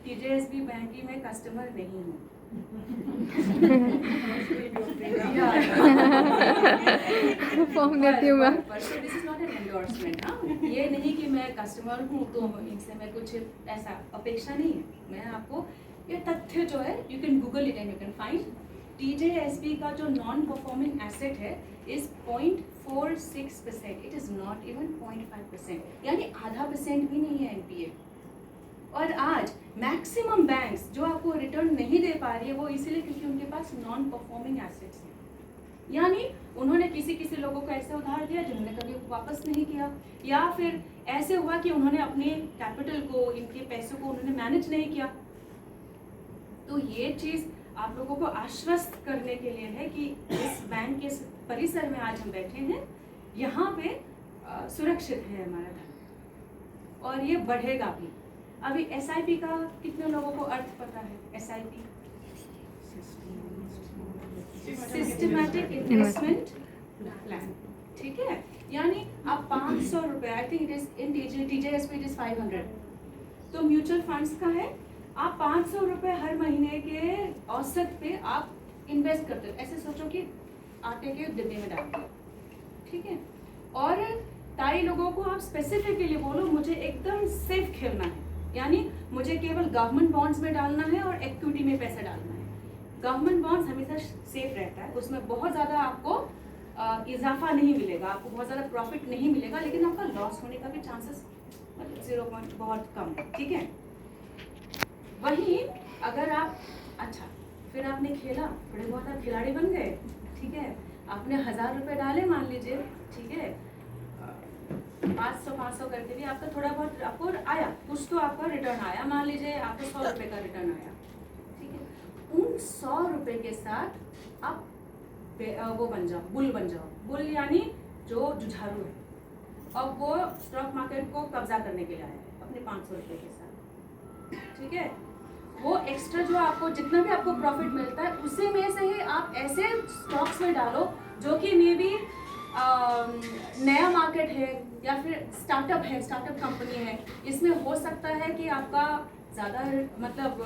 TJSB बैंक में कस्टमर नहीं हूँ। फॉर्म देती हूँ मैं। दिस इज नॉट एन एंडोर्समेंट। ये नहीं कि मैं कस्टमर हूँ तो इनसे मैं कुछ ऐसा अपेक्षा नहीं है। मैं आपको ये तथ्य जो है, you can Google it end you can find, TJSB का जो नॉन परफॉर्मिंग एसेट है is 0.46%। It is not even 0.5%, यानी आधा % भी नहीं है NPA। और आज मैक्सिमम बैंक्स जो आपको रिटर्न नहीं दे पा रही है, वो इसीलिए क्योंकि उनके पास नॉन परफॉर्मिंग एसेट्स हैं। यानी उन्होंने किसी किसी लोगों को ऐसे उधार दिया जिन्होंने कभी वापस नहीं किया, या फिर ऐसे हुआ कि उन्होंने अपने कैपिटल को, इनके पैसों को उन्होंने मैनेज नहीं किया। तो ये चीज़ आप लोगों को आश्वस्त करने के लिए है कि इस बैंक के परिसर में आज हम बैठे हैं, यहाँ पे सुरक्षित है हमारा धन और ये बढ़ेगा भी। अभी SIP का कितने लोगों को अर्थ पता है? SIP सिस्टमैटिक इन्वेस्टमेंट प्लान, ठीक है। यानी आप 500 रुपये, I think it is in DJSP it is 500, तो म्यूचुअल फंड्स का है, आप 500 रुपये हर महीने के औसत पे आप इन्वेस्ट करते हो। ऐसे सोचो कि आटे के डिब्बे में डाल दो, ठीक है। और ताई लोगों को आप स्पेसिफिकली बोलो मुझे एकदम सेफ खेलना है, यानी मुझे केवल गवर्नमेंट बॉन्ड्स में डालना है और इक्विटी में पैसा डालना है। गवर्नमेंट बॉन्ड्स हमेशा सेफ रहता है, उसमें बहुत ज़्यादा आपको इजाफा नहीं मिलेगा, आपको बहुत ज़्यादा प्रॉफिट नहीं मिलेगा, लेकिन आपका लॉस होने का भी चांसेस 0 पॉइंट बहुत कम है, ठीक है। वहीं अगर आप अच्छा फिर आपने खेला, थोड़े बहुत आप खिलाड़ी बन गए, ठीक है, आपने 1000 रुपये डाले मान लीजिए, ठीक है, 500 करके भी आपका थोड़ा बहुत आपको आया, कुछ तो आपका रिटर्न आया, मान लीजिए आपको 100 रुपये का रिटर्न आया, ठीक है। उन 100 रुपये के साथ आप वो बन जाओ, बुल बन जाओ। बुल यानी जो जुझारू है, अब वो स्टॉक मार्केट को कब्जा करने के लिए आया है अपने 500 रुपये के साथ, ठीक है। वो एक्स्ट्रा जो आपको जितना भी आपको प्रॉफिट मिलता है उसी में से ही आप ऐसे स्टॉक्स में डालो जो कि मे बी नया मार्केट है या फिर स्टार्टअप है, स्टार्टअप कंपनी है, इसमें हो सकता है कि आपका ज़्यादा मतलब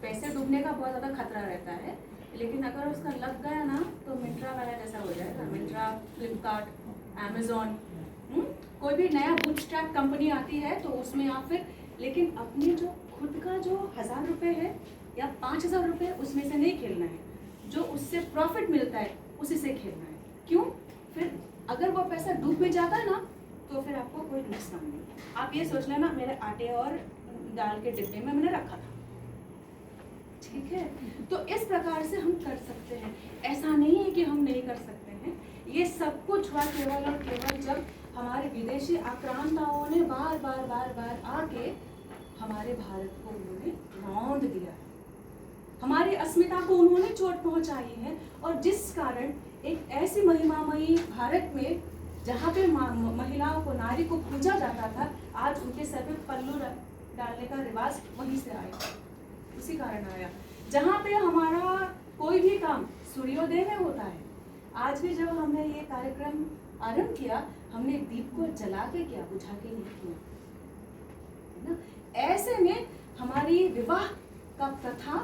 पैसे डूबने का बहुत ज़्यादा खतरा रहता है, लेकिन अगर उसका लग गया ना तो मिंत्रा वाला जैसा हो जाएगा। मिंत्रा, फ्लिपकार्ट, अमेजोन, कोई भी नया बूटस्ट्रैप कंपनी आती है तो उसमें आप फिर, लेकिन अपनी जो खुद का जो 1000 रुपये है या 5000 रुपये, उसमें से नहीं खेलना है, जो उससे प्रॉफिट मिलता है उसी से खेलना है। क्यों? फिर अगर वो पैसा डूब भी जाता है ना तो फिर आपको कोई नुकसान नहीं। आप ये सोच लेना मेरे आटे और दाल के डिब्बे में मैंने रखा था, ठीक है। तो इस प्रकार से हम कर सकते हैं, ऐसा नहीं है कि हम नहीं कर सकते हैं। ये सब कुछ हुआ केवल और केवल जब हमारे विदेशी आक्रांताओं ने बार बार आके हमारे भारत को उन्होंने रौंद दिया है, हमारी अस्मिता को उन्होंने चोट पहुंचाई है, और जिस कारण एक ऐसी महिमामयी भारत में जहाँ पे महिलाओं को, नारी को पूजा जाता था, आज उनके सर पे पल्लू डालने का रिवाज वहीं से आया, उसी कारण आया। जहाँ पे हमारा कोई भी काम सूर्योदय में होता है, आज भी जब हमने ये कार्यक्रम आरंभ किया, हमने दीप को जला के किया, बुझा के नहीं किया, है ना। ऐसे में हमारी विवाह का प्रथा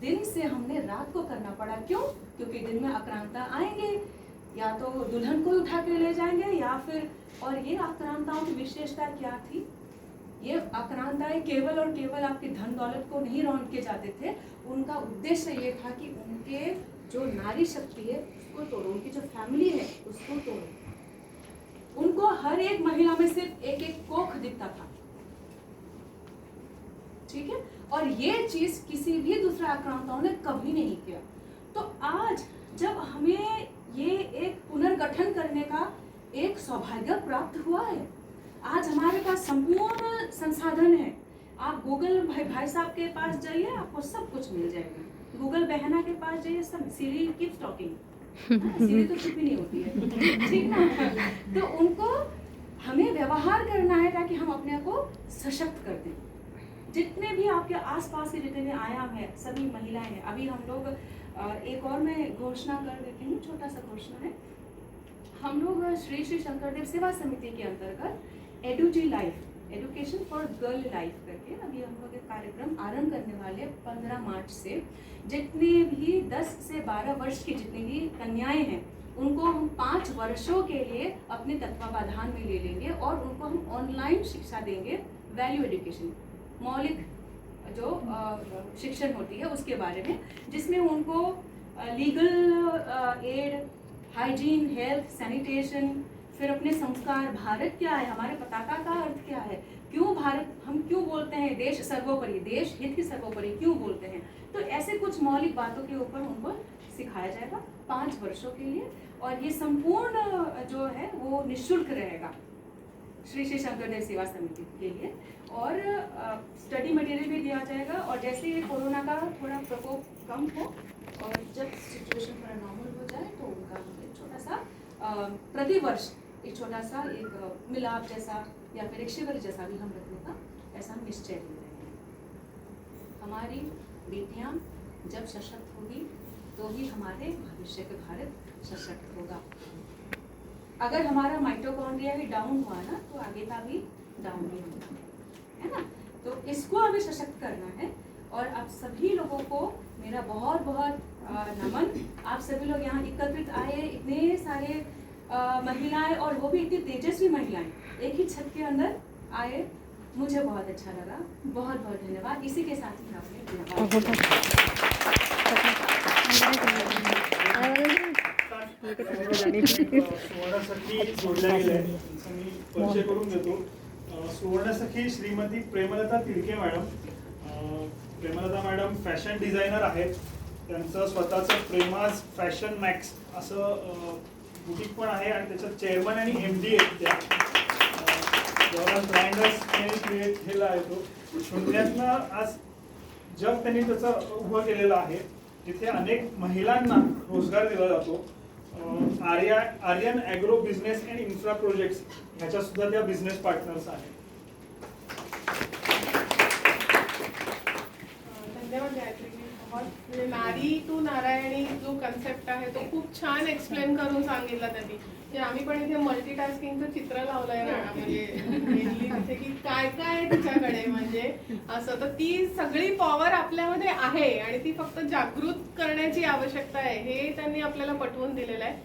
दिन से हमने रात को करना पड़ा। क्यों? क्योंकि दिन में आक्रांता आएंगे, या तो दुल्हन को उठा के ले जाएंगे या फिर, और ये आक्रांताओं की विशेषता क्या थी? ये आक्रांताएं केवल और केवल आपके धन दौलत को नहीं रौंद के जाते थे, उनका उद्देश्य ये था कि उनके जो नारी शक्ति है उसको तोड़ो, उनकी जो फैमिली है उसको तोड़ो। उनको हर एक महिला में सिर्फ एक एक कोख दिखता था, ठीक है। और ये चीज किसी भी दूसरे आक्रांताओं ने कभी नहीं किया। तो आज जब हमें ये एक पुनर्गठन करने का एक सौभाग्य प्राप्त हुआ है, आज हमारे पास संपूर्ण संसाधन है। आप गूगल भाई साहब के पास जाइए, आपको सब कुछ मिल जाएगा। गूगल बहना के पास जाइए, सब सीरी कीप्स टॉकिंग, सीरी तो चुप ही नहीं होती है, ठीक ना। तो उनको हमें व्यवहार करना है ताकि हम अपने को सशक्त कर दें। जितने भी आपके आसपास के जितने भी आयाम है, सभी महिलाएं हैं। अभी हम लोग एक और मैं घोषणा कर देती हूँ, छोटा सा घोषणा है। हम लोग श्री श्री शंकरदेव सेवा समिति के अंतर्गत एडुजी life, education for girl life करके अभी हम लोग एक कार्यक्रम आरंभ करने वाले 15 मार्च से। जितने भी 10 से 12 वर्ष की जितनी भी कन्याएं हैं उनको हम 5 वर्षों के लिए अपने तत्वावधान में ले लेंगे और उनको हम ऑनलाइन शिक्षा देंगे, वैल्यू एजुकेशन, मौलिक जो शिक्षण होती है उसके बारे में, जिसमें उनको legal aid, hygiene, health, sanitation, फिर अपने संस्कार, भारत क्या है, हमारे पताका का अर्थ क्या है, क्यों भारत, हम क्यों बोलते हैं देश सर्वोपरि, देश हित ही सर्वोपरि क्यों बोलते हैं। तो ऐसे कुछ मौलिक बातों के ऊपर उनको सिखाया जाएगा 5 वर्षों के लिए। और ये संपूर्ण जो है वो निःशुल्क रहेगा श्री श्री शंकरदेव सेवा समिति के लिए। और स्टडी मटेरियल भी दिया जाएगा। और जैसे ये कोरोना का थोड़ा प्रकोप कम हो और जब सिचुएशन थोड़ा नॉर्मल हो जाए तो उनका हम एक छोटा सा प्रतिवर्ष एक छोटा सा एक मिलाप जैसा या फिर एक शिविर जैसा भी हम रखने का ऐसा हम निश्चय ले रहे हैं। हमारी बेटियां जब सशक्त होगी तो ही हमारे भविष्य के भारत सशक्त होगा। अगर हमारा माइटोकॉन्ड्रिया ही डाउन हुआ ना तो आगे का भी डाउन ही होगा, है ना। तो इसको हमें सशक्त करना है। और आप सभी लोगों को मेरा बहुत बहुत नमन। आप सभी लोग यहाँ एकत्रित आए, इतने सारे महिलाएं और वो भी इतनी तेजस्वी महिलाएं एक ही छत के अंदर आए, मुझे बहुत अच्छा लगा। बहुत बहुत धन्यवाद। इसी के साथ ही आपने सुवर्णसखी जोडल्या गेल्या आहेत, त्यांचा मी परिचय करून देतो. Suvarnasakhi Shrimati Premlata Tidke madam. Premlata madam fashion designer आहेत. त्यांचं स्वतःचं प्रेमाज फॅशन मॅक्स असं बुटीक पण आहे आणि त्याच्यात चेअरमन आणि MD आहेत त्या. ब्रँडर्स त्यांनी क्रिएट केला आहे तो. शून्यातनं आज जग त्यांनी त्याचं उभं केलेलं आहे, जिथे अनेक महिलांना रोजगार दिला जातो. Aryan agro business and infra projects ह्याच्या सुद्धा त्या बिझनेस पार्टनर्स आहेत. धन्यवाद गायत्री. म्हणजे नारी टू नारायणी जो कन्सेप्ट आहे तो खूप छान एक्सप्लेन करून सांगितला त्यांनी. म्हणजे आम्ही पण इथे मल्टीटास्किंगचं चित्र लावलंय ना, म्हणजे तिथे की काय काय तिच्याकडे म्हणजे असं. तर ती सगळी पॉवर आपल्यामध्ये आहे आणि ती फक्त जागृत करण्याची आवश्यकता आहे, हे त्यांनी आपल्याला पटवून दिलेलं आहे.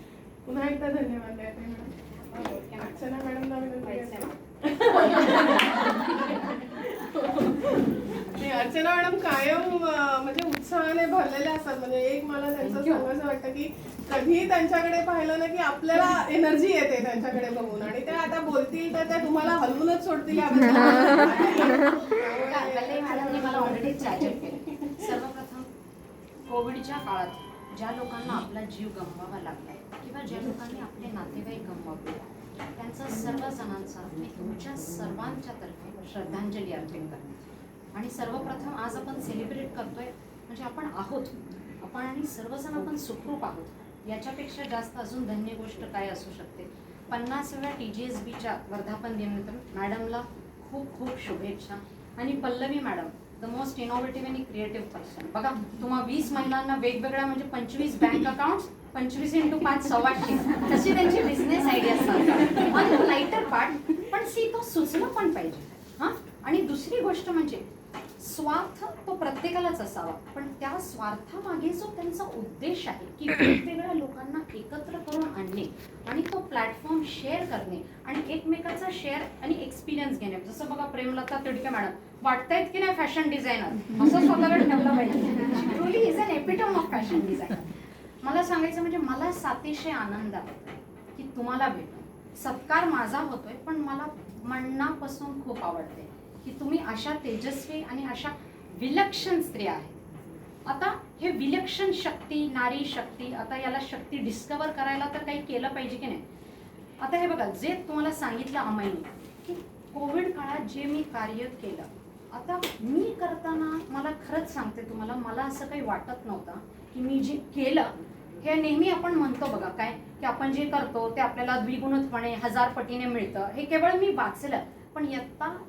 पुन्हा एकदा धन्यवाद गायत्री मॅडम. अर्चना मॅडमला अर्चना मॅडम कायम म्हणजे उत्साहाने भरलेल्या असतात. म्हणजे एक मला त्यांचं सांगायचं वाटतं की कधी त्यांच्याकडे पाहिलं ना की आपल्याला एनर्जी येते त्यांच्याकडे बघून, आणि त्या आता बोलतील तर त्या तुम्हाला हलवूनच सोडतील. मॅडमने मला ऑलरेडी चॅचट केलं. सर्वप्रथम कोविडच्या काळात ज्या लोकांना आपला जीव गमवावा लागलाय किंवा ज्या लोकांनी आपले नातेवाईक गमवावे, त्यांचा सर्व जणांचा मी तुमच्या सर्वांच्या तर्फे श्रद्धांजली अर्पण करते. आणि सर्वप्रथम आज आपण सेलिब्रेट करतोय म्हणजे आपण आहोत, आपण आणि सर्वजण आपण सुखरूप आहोत. याच्यापेक्षा जास्त अजून धन्य गोष्ट काय असू शकते. 50व्या TGSBच्या वर्धापन दिनानिमित्त मॅडमला खूप खूप शुभेच्छा. आणि Pallavi madam the most innovative आणि क्रिएटिव्ह पर्सन. बघा तुम्हा 20 महिलांना वेगवेगळ्या म्हणजे 25 बँक अकाउंट्स, 25 × 5 125 तशी त्यांची बिझनेस आयडिया असतात. आणि लाईटर पार्ट पण तो सुचलं पण पाहिजे. हां. आणि दुसरी गोष्ट म्हणजे स्वार्थ तो प्रत्येकालाच असावा, पण त्या स्वार्थामागे जो त्यांचा उद्देश आहे की वेगवेगळ्या लोकांना एकत्र करून आणणे आणि तो प्लॅटफॉर्म शेअर करणे आणि एकमेकाचा शेअर आणि एक्सपिरियन्स घेणे. जसं बघा प्रेमलता तिडके मॅडम वाटतायत की नाही फॅशन डिझायनर, असं स्वतःला ठेवलं पाहिजे. Truly is an epitome of fashion designer. मला सांगायचं म्हणजे मला अतिशय आनंद आहे की तुम्हाला भेटून. सत्कार माझा होतोय पण मला मनापासून खूप आवडते की तुम्ही अशा तेजस्वी आणि अशा विलक्षण स्त्रिया आहेत. आता हे विलक्षण शक्ती, नारी शक्ती, आता याला शक्ती डिस्कवर करायला तर काही केलं पाहिजे की नाही. आता हे बघा जे तुम्हाला सांगितलं अमाईने की कोविड काळात जे मी कार्य केलं, आता मी करताना मला खरंच सांगते तुम्हाला, मला असं काही वाटत नव्हतं की मी जे केलं हे नेहमी आपण म्हणतो बघा काय की आपण जे करतो ते आपल्याला द्विगुणितपणे 1000 पटीने मिळतं. हे केवळ मी वाचलं, पण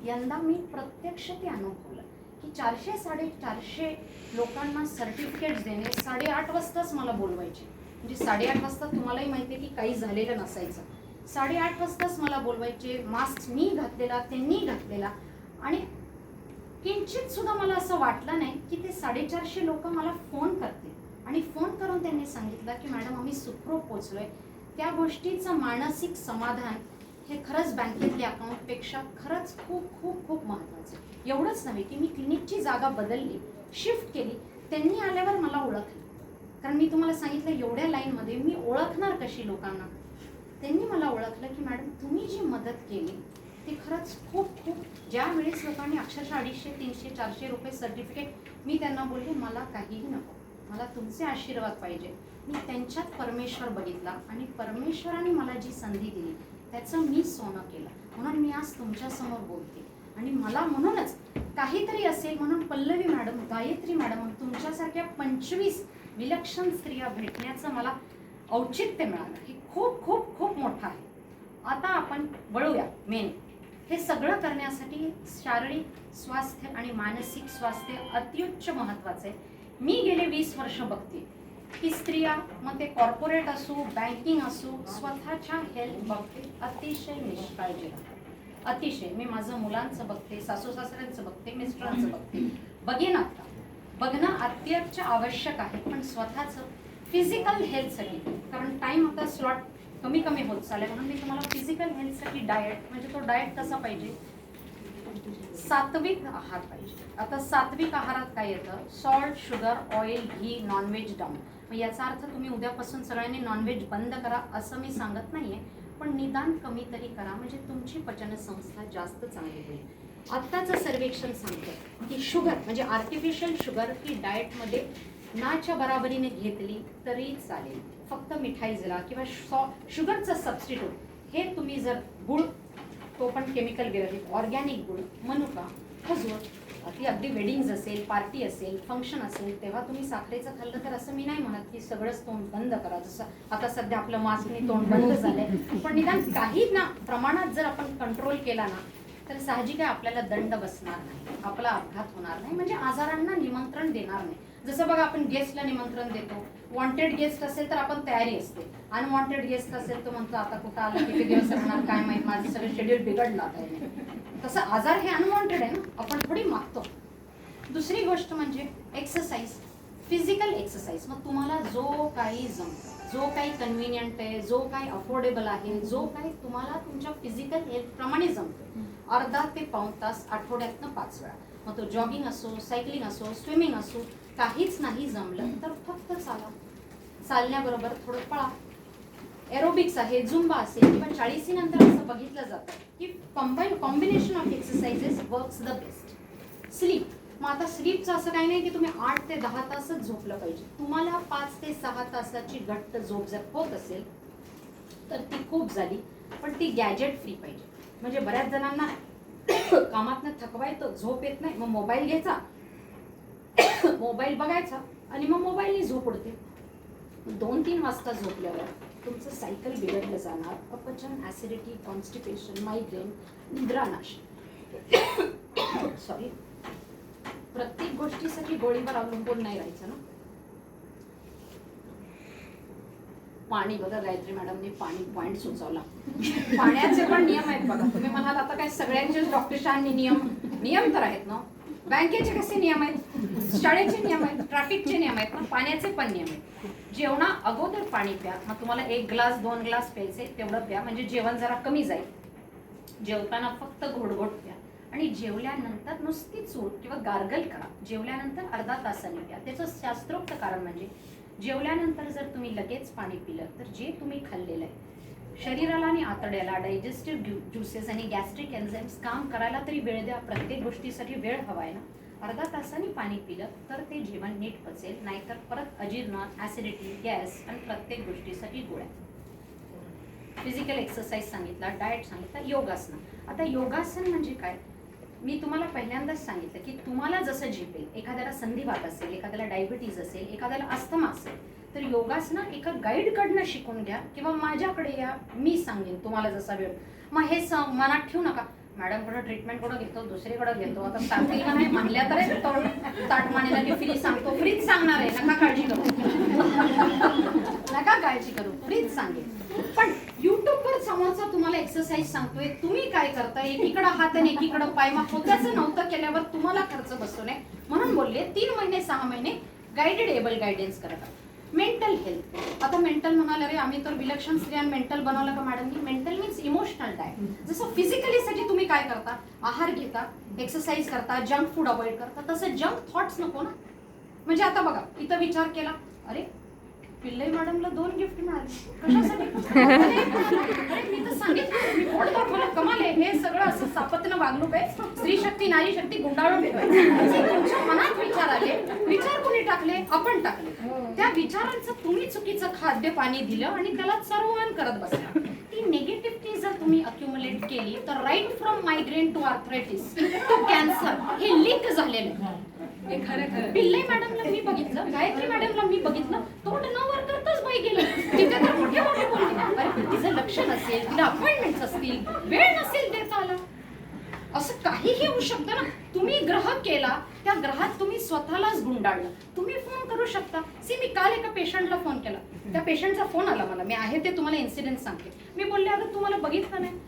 यंदा मी प्रत्यक्ष ते अनुभवलं की 400-450 लोकांना सर्टिफिकेट्स देणे. 8:30 वाजताच मला बोलवायचे. म्हणजे 8:30 वाजता तुम्हालाही माहिती आहे की काही झालेलं नसायचं. 8:30 वाजताच मला बोलवायचे. मास्क मी घातलेला, त्यांनी घातलेला, आणि किंचित सुद्धा मला असं वाटलं नाही की ते 450 लोक मला फोन करतील. आणि फोन करून त्यांनी सांगितलं की मॅडम आम्ही सुखरूप पोचलोय. त्या गोष्टीचं मानसिक समाधान हे खरंच बँकेतल्या अकाउंटपेक्षा खरंच खूप खूप खूप महत्त्वाचं आहे. एवढंच नव्हे की मी क्लिनिकची जागा बदलली, शिफ्ट केली, त्यांनी आल्यावर मला ओळखलं. कारण मी तुम्हाला सांगितलं एवढ्या लाईनमध्ये मी ओळखणार कशी लोकांना. त्यांनी मला ओळखलं की मॅडम तुम्ही जी मदत केली ती खरंच खूप खूप. ज्या वेळेस लोकांनी अक्षरशः 250, 300, 400 रुपये सर्टिफिकेट, मी त्यांना बोलले मला काहीही नको, मला तुमचे आशीर्वाद पाहिजे. मी त्यांच्यात परमेश्वर बघितला आणि परमेश्वराने मला जी संधी दिली त्याचं मी सोनं केलं, म्हणून मी आज तुमच्यासमोर बोलते. आणि मला म्हणूनच काहीतरी असेल म्हणून पल्लवी मॅडम, गायत्री मॅडम, तुमच्यासारख्या 25 विलक्षण स्त्रिया भेटण्याचं मला औचित्य मिळालं. हे खूप खूप खूप मोठं आहे. आता आपण वळूया मेन. हे सगळं करण्यासाठी शारीरिक स्वास्थ्य आणि मानसिक स्वास्थ्य अत्युच्च महत्त्वाचं आहे. मी गेले 20 वर्ष बघते की स्त्रिया, मग ते कॉर्पोरेट असो, बँकिंग असो, स्वतःच्या हेल्थ बाबतीत अतिशय निष्काळजी राहतात. अतिशय. मी माझं मुलांचं बघते, सासू सासऱ्यांचं बघते, मिस्टरांचं बघते. बघेन आता. बघणं अत्यंत आवश्यक आहे, पण स्वतःचं फिजिकल हेल्थसाठी, कारण टाइम आता स्लॉट कमी कमी होत चालेल, म्हणून मी तुम्हाला फिजिकल हेल्थसाठी डाएट, म्हणजे तो डाएट कसा पाहिजे, सात्विक आहार पाहिजे. आता सात्विक आहारात काय येतं, सॉल्ट, शुगर, ऑइल, घी, नॉनव्हेज डाऊन. मग याचा अर्थ तुम्ही उद्यापासून सगळ्यांनी नॉनव्हेज बंद करा असं मी सांगत नाहीये, पण निदान कमी तरी करा, म्हणजे तुमची पचनसंस्था जास्त चांगली होईल. आत्ताचं सर्वेक्षण सांगतं की शुगर म्हणजे आर्टिफिशियल शुगर ही डाएटमध्ये नाच्या बराबरीने घेतली तरी चालेल. फक्त मिठाई जरा किंवा शुगरचं सबस्टिट्यूट हे तुम्ही जर गुळ, तो पण केमिकल विरहित, ऑर्गॅनिक गुळ, मनुका, खजूर, ती अगदी वेडिंग्ज असेल, पार्टी असेल, फंक्शन असेल, तेव्हा तुम्ही साखरेचं खाल्लं तर असं मी नाही म्हणत की सगळंच तोंड बंद करा, जसं आता सध्या आपलं मास्कने तोंड बंद झालंय. पण निदान काही ना प्रमाणात जर आपण कंट्रोल केला ना तर साहजिक आहे आपल्याला दंड बसणार नाही, आपला अपघात होणार नाही, म्हणजे आजारांना निमंत्रण देणार नाही. जसं बघा आपण गेस्टला निमंत्रण देतो, वॉन्टेड गेस्ट असेल तर आपण तयारी असते, अनवॉन्टेड गेस्ट असेल तर म्हणतो आता कुठं आलं, किती दिवस राहणार काय माहित, माझं सगळं शेड्यूल बिघडलं आता. तसं आजार हे अनवॉन्टेड आहे ना, आपण थोडी मागतो. दुसरी गोष्ट म्हणजे एक्सरसाइज, फिजिकल एक्सरसाइज. मग तुम्हाला जो काही जमतो, जो काही कन्व्हिनियंट आहे, जो काही अफोर्डेबल आहे, जो काही तुम्हाला तुमच्या फिजिकल हेल्थ प्रमाणे जमतो, अर्धा ते पाऊण तास आठवड्यातनं 5 वेळा. मग तो जॉगिंग असो, सायकलिंग असो, स्विमिंग असो, काहीच नाही जमलं तर फक्त चाला. चालण्याबरोबर थोडं पळा. एरोबिक्स आहे, झुंबा असेल, किंवा 40 नंतर असं बघितलं जातं की combination of exercises works the best. Sleep. मग आता स्लीपचं असं काही नाही की तुम्ही 8 ते 10 तासच झोपलं पाहिजे. तुम्हाला 5 ते 6 तासाची घट्ट झोप जर होत असेल तर ती खूप झाली, पण ती गॅजेट फ्री पाहिजे. म्हणजे बऱ्याच जणांना कामातनं थकवा येतो, झोप येत नाही, मग मोबाईल घ्यायचा, मोबाईल बघायचा आणि मग मोबाईलनी झोप उडते. 2-3 वाजता झोपल्यावर तुमचं सायकल बिघडलं जाणार. अपचन, ऍसिडिटी, कॉन्स्टिपेशन, मायग्रेन, निद्रानाश. सॉरी, प्रत्येक गोष्टीसाठी गोळीवर अवलंबून नाही राहायचं ना. पाणी बघा, गायत्री मॅडमने पाणी पॉइंट सुचवला. पाण्याचे पण नियम आहेत बघा. तुम्ही म्हणाल आता काय सगळ्यांचेच डॉक्टरशांनी नियम तर आहेत ना. बँकेचे कसे नियम आहेत, शाळेचे नियम आहेत, ट्रॅफिकचे नियम आहेत ना, पाण्याचे पण नियम आहेत. जेवणा अगोदर पाणी प्या. मग तुम्हाला 1 ग्लास 2 ग्लास प्यायचे तेवढं प्या, म्हणजे जेवण जरा कमी जाईल. जेवताना फक्त घोट प्या आणि जेवल्यानंतर नुसती चूळ किंवा गार्गल करा. जेवल्यानंतर अर्धा तासाने प्या. त्याचं शास्त्रोक्त कारण म्हणजे जेवल्यानंतर जर तुम्ही लगेच पाणी पिलं तर जे तुम्ही खाल्लेलं आहे शरीराला आणि आतड्याला डायजेस्टिव्ह ज्युसेस आणि गॅस्ट्रिक एन्झाईम्स काम करायला तरी वेळ द्या. प्रत्येक गोष्टीसाठी वेळ हवा आहे ना. अर्धा तासाने पाणी पिलं तर ते जेवण नीट पचेल, नाहीतर परत अजीर्ण, ऍसिडिटी, गॅस आणि प्रत्येक गोष्टीसाठी गोळ्या. फिजिकल एक्सरसाइज सांगितला, डाएट सांगितला, योगासन. आता योगासन म्हणजे काय, मी तुम्हाला पहिल्यांदाच सांगितलं की तुम्हाला जसं झेपेल. एखाद्याला संधिवात असेल, एखाद्याला डायबिटीज असेल, एखाद्याला अस्थमा असेल, तर योगासनं एका गाईडकडनं शिकून घ्या किंवा माझ्याकडे या, मी सांगेन तुम्हाला जसा वेळ. मग हे मनात ठेवू नका मॅडमकडं ट्रीटमेंट कुठं घेतो, दुसरीकडं घेतो. आता सांगतील नाही म्हणल्या तर ताट मानेला की फ्री सांगतो. फ्रीच सांगणार आहे, नका काळजी करू, नका काळजी करू, फ्रीच सांगेल. पण युट्यूबवर समोरचा तुम्हाला एक्सरसाइज सांगतोय, तुम्ही काय करताय, एकीकडं हात आणि एकीकडं पाय. मग होत्याचं नव्हतं केल्यावर तुम्हाला खर्च बसतो नाही, म्हणून बोलले 3 महिने 6 महिने गाइडेड एबल गायडन्स करतात. Mental health. आता मेंटल म्हणाले अरे आम्ही तर विलक्षण स्त्रिया मेंटल बनवलं का मॅडमनी. Mental means emotional diet. जसं फिजिकलीसाठी तुम्ही काय करता, आहार घेता, एक्सरसाइज करता, जंक फूड अवॉइड करता, तसं जंक थॉट्स नको ना. म्हणजे आता बघा, इथं विचार केला, अरे पिल्ले मॅडमला 2 गिफ्ट मिळाले, कशासाठी. अरे मी तर सांगितलं, मी पोट दाखवलं, कमाल आहे. हे सगळं असं सापत्न वागणूक आहे. स्त्री शक्ती, नारी शक्ती गुंडाळून ठेवायची. तुमच्या मनात विचार आले, विचार कोणी टाकले टाकले, आपण टाकले. त्या विचारांचं तुम्ही चुकीचं खाद्य पाणी दिलं आणि त्याला चरवाण करत बसला. ती निगेटिव्हिटी जर तुम्ही अक्युमुलेट केली तर right from migraine to arthritis to cancer हे लिंक झालेलं आहे. हे खरं पिल्ले मॅडमला मी बघितलं, गायत्री मॅडमला मी बघितलं, तोंड न वर करताच बाई गेलं. तिथे तर मोठे मोठे बोलले, अरे तिचं लक्ष नसेल, तिला अपॉइंटमेंट असतील, वेळ नसेल देता आला. असं काहीही होऊ शकतं ना. तुम्ही ग्रह केला, त्या ग्रहात तुम्ही स्वतःलाच गुंडाळलं. तुम्ही फोन करू शकता. मी काल एका पेशंटला फोन केला, त्या पेशंटचा फोन आला मला, मी आहे ते तुम्हाला इन्सिडेंट सांगते. मी बोलले अगं तू मला बघितलं नाही.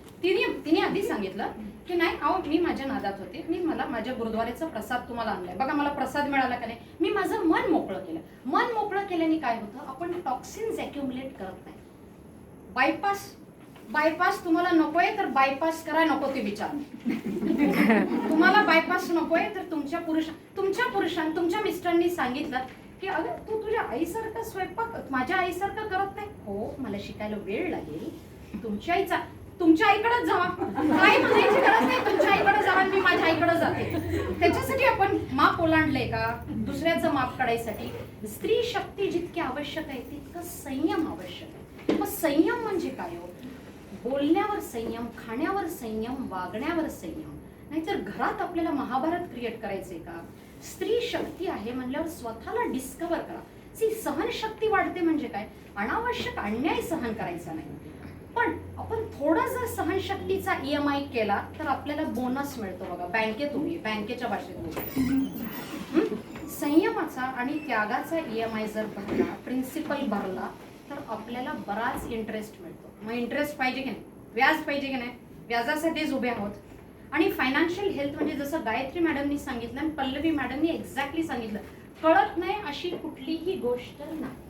तिने आधी सांगितलं की नाही अहो मी माझ्या नादात होते, मी मला माझ्या गुरुद्वारेचा प्रसाद तुम्हाला आणलाय बघा, मला प्रसाद मिळाला का नाही. मी माझं मन मोकळं केलं. मन मोकळं केल्याने काय होतं, आपण टॉक्सिन्स ॲक्युमुलेट करत नाही. बायपास तुम्हाला नकोय तर बायपास करा, नको ते विचार. तुम्हाला बायपास नकोय तर तुमच्या पुरुषांनी तुमच्या मिस्टरांनी सांगितलं की अगं तू तुझ्या आईसारखं स्वयंपाक माझ्या आईसारखं करत नाही. हो मला शिकायला वेळ लागेल. तुमच्या आईकडेच जावा, काय म्हणायची गरज नाही. तुमच्या आईकडे जावा, मी माझ्या आईकडे जाते. त्याच्यासाठी आपण माप ओलांडलंय का दुसऱ्याचं माप काढायसाठी. स्त्री शक्ती जितकी आवश्यक आहे तितकं संयम आवश्यक आहे. मग संयम म्हणजे काय हो, बोलण्यावर संयम, खाण्यावर संयम, वागण्यावर संयम. नाहीतर घरात आपल्याला महाभारत क्रिएट करायचंय का. स्त्री शक्ती आहे म्हणल्यावर स्वतःला डिस्कवर करा. सहनशक्ती वाढते म्हणजे काय, अनावश्यक अन्याय सहन करायचा नाही. पण आपण थोडा जर सहनशक्तीचा EMI केला तर आपल्याला बोनस मिळतो बघा. बँकेच्या भाषेत बोलतो. संयमाचा आणि त्यागाचा EMI जर भरला, प्रिन्सिपल भरला तर आपल्याला बराच इंटरेस्ट मिळतो. मग इंटरेस्ट पाहिजे की नाही, व्याज पाहिजे की नाही, व्याजासाठीच उभे आहोत. आणि फायनान्शियल हेल्थ म्हणजे जसं गायत्री मॅडमनी सांगितलं आणि पल्लवी मॅडमनी एक्झॅक्टली सांगितलं, कळत नाही अशी कुठलीही गोष्ट नाही.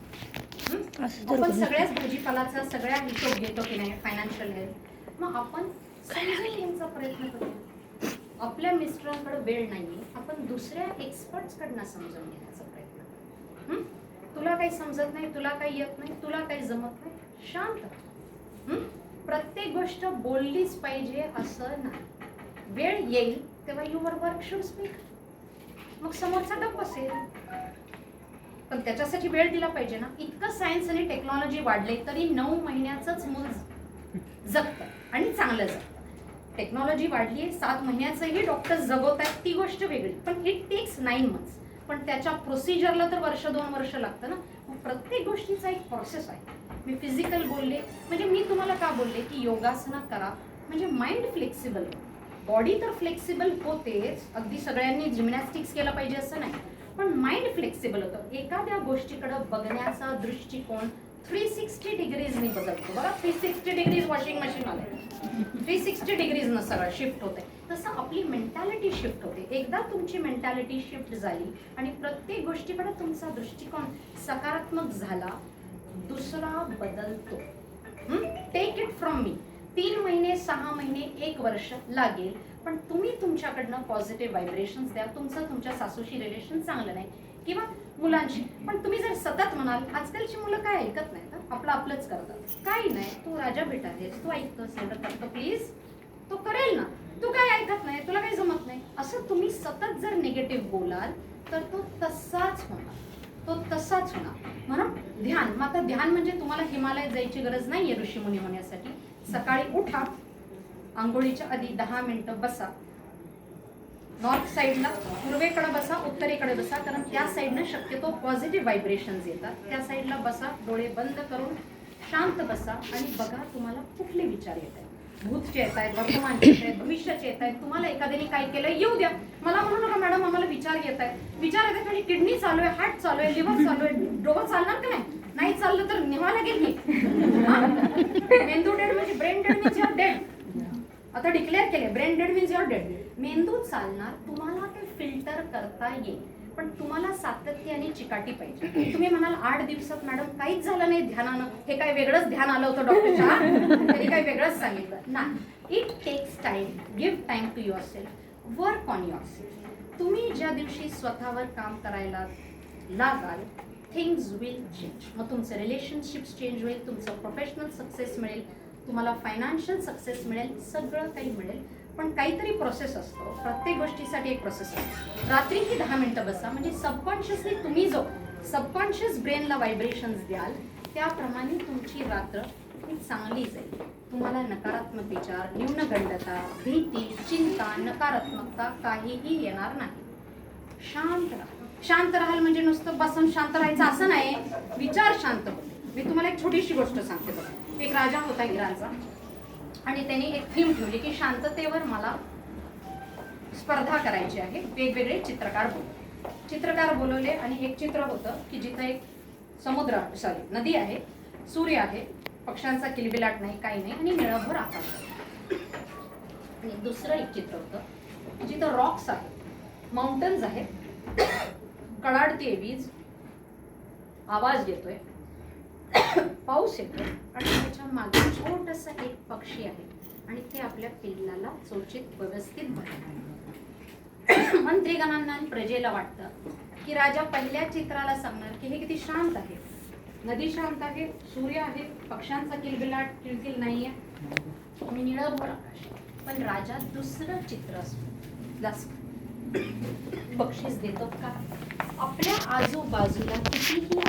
आपण सगळ्याच भाजीपालाचा सगळ्या हिशोब घेतो की नाही फायनान्शियल हेल्थ. मग आपण समजून घ्यायचा प्रयत्न करूया. आपल्या मिस्टरांकडे वेळ नाही, आपण दुसऱ्या एक्सपर्ट्स कडनं समजून घेण्याचा प्रयत्न करूया. तुला काही समजत नाही, तुला काही येत नाही, तुला काही जमत नाही, शांत. प्रत्येक गोष्ट बोललीच पाहिजे असं नाही. वेळ येईल तेव्हा युअर वर्क शुड स्पीक. मग समोरचा गप्प बसेल, पण त्याच्यासाठी वेळ दिला पाहिजे ना. इतकं सायन्स आणि टेक्नॉलॉजी वाढले तरी 9 महिन्याचंच मूल जगतं आणि चांगलं जगतं. टेक्नॉलॉजी वाढली आहे, 7 महिन्याचंही डॉक्टर जगवत आहेत, ती गोष्ट वेगळी. पण इट टेक्स 9 months. पण त्याच्या प्रोसिजरला तर 1-2 वर्ष लागतं ना. मग प्रत्येक गोष्टीचा एक प्रोसेस आहे. मी फिजिकल बोलले म्हणजे मी तुम्हाला का बोलले की योगासना करा म्हणजे माइंड फ्लेक्सिबल. बॉडी तर फ्लेक्सिबल होतेच, अगदी सगळ्यांनी जिम्नॅस्टिक्स केलं पाहिजे असं नाही, पण माइंड फ्लेक्सिबल होतं. एखाद्या गोष्टीकडे बघण्याचा दृष्टिकोन 360 डिग्रीजनी बदलतो बघा. 360 डिग्रीज वॉशिंग मशीन आले, 360 डिग्रीजनं सगळं शिफ्ट होते. तसं आपली मेंटॅलिटी शिफ्ट होते. एकदा तुमची मेंटॅलिटी शिफ्ट झाली आणि प्रत्येक गोष्टीकडे तुमचा दृष्टिकोन सकारात्मक झाला, दुसरा बदलतो. Take it from me. 3 महिने, 6 महिने, 1 वर्ष लागेल, पण तुम्ही तुमच्याकडनं पॉझिटिव्ह व्हायब्रेशन्स द्या. तुमच्या सासूशी रिलेशन चांगलं नाही किंवा मुलांशी, पण तुम्ही जर सतत म्हणाल, आजकालची मुलं काय ऐकत नाही, आपलंच करतात. काही नाही, तू राजा बेटा आहेस, तू ऐकतोस, एवढं करतो प्लीज, तो करेल ना. तू काय ऐकत नाही, तुला काही जमत नाही, असं तुम्ही सतत जर निगेटिव्ह बोलाल तर तो तसाच होणार. म्हणून ध्यान. मग आता ध्यान म्हणजे तुम्हाला हिमालयात जायची गरज नाहीये ऋषीमुनी होण्यासाठी. सकाळी उठा, आंघोळीच्या आधी 10 मिनिटं बसा. नॉर्थ साईडला पूर्वेकडे बसा, उत्तरेकडे बसा, कारण त्या साईडनं शक्यतो पॉझिटिव्ह व्हायब्रेशन्स येतात. त्या साईडला बसा, डोळे बंद करून शांत बसा आणि बघा तुम्हाला कुठले विचार येत आहेत. भूतचे येत आहेत, वर्तमानचे येत आहेत, भविष्याचे येत आहेत. तुम्हाला एखाद्याने काय केलं येऊ द्या. मला म्हणू नका मॅडम आम्हाला विचार येत आहेत. विचार येतात म्हणजे किडनी चालू आहे, हार्ट चालू आहे, लिव्हर चालू आहे, डोकं चालणार का नाही चाललं तर निघावं लागेल मी. मेंदू डेड म्हणजे brain dead means your dead. आता डिक्लेअर केले brain dead means your dead. मेंदू चालणार, तुम्हाला ते फिल्टर करता येईल, पण तुम्हाला सातत्य आणि चिकाटी पाहिजे. तुम्ही म्हणाल 8 दिवसात मॅडम काहीच झालं नाही ध्यानानं, हे काय वेगळंच ध्यान आलं होतं डॉक्टरच्या, तरी काय वेगळंच सांगितलं नाही. It takes time. Give time to yourself, work on yourself. तुम्ही ज्या दिवशी स्वतःवर काम करायला लागाल, थिंग्स विल चेंज. मग तुमचे रिलेशनशिप्स चेंज होईल, तुमचं प्रोफेशनल सक्सेस मिळेल, तुम्हाला फायनान्शियल सक्सेस मिळेल, सगळं काही मिळेल. पण काहीतरी प्रोसेस असतो, प्रत्येक गोष्टीसाठी एक प्रोसेस असतो. रात्रीही 10 मिनिटं बसा, म्हणजे सबकॉन्शियसली तुम्ही जो सबकॉन्शियस ब्रेनला व्हायब्रेशन्स द्याल त्याप्रमाणे तुमची रात्र ही चांगली जाईल. तुम्हाला नकारात्मक विचार, न्यूनगंडता, भीती, चिंता, नकारात्मकता काहीही येणार नाही. शांत राहा. शांत राहाल म्हणजे नुसतं बसून शांत राहायचं असं नाही, विचार शांत होते. मी तुम्हाला एक छोटीशी गोष्ट सांगते बघा. एक राजा होता इराणचा आणि त्यांनी एक थीम ठेवली की शांततेवर मला स्पर्धा करायची आहे. वेगवेगळे चित्रकार बोलवले आणि एक चित्र होतं की जिथं एक नदी आहे, सूर्य आहे, पक्ष्यांचा किलबिलाट नाही, काही नाही, आणि निळभर आकाश आहे. आणि दुसरं एक चित्र होतं जिथं रॉक्स आहेत, माउंटन्स आहेत, कडाडतीये वीज, आवाज येतोय, पाऊस येतोय आणि त्याच्या मागे छोटंसं एक पक्षी आहे आणि ते आपल्या पिल्लाला चोचीत व्यवस्थित बघत आहे. मंत्रीगणांना आणि प्रजेला वाटतं की राजा पहिल्या चित्राला सांगणार की हे किती शांत आहे, नदी शांत आहे, सूर्य आहे, पक्ष्यांचा किलबिलाट किलकिल नाहीये आणि निळभोर आकाश. पण राजा दुसरं चित्र बक्षीस देतो का? आपल्या आजूबाजूला कितीही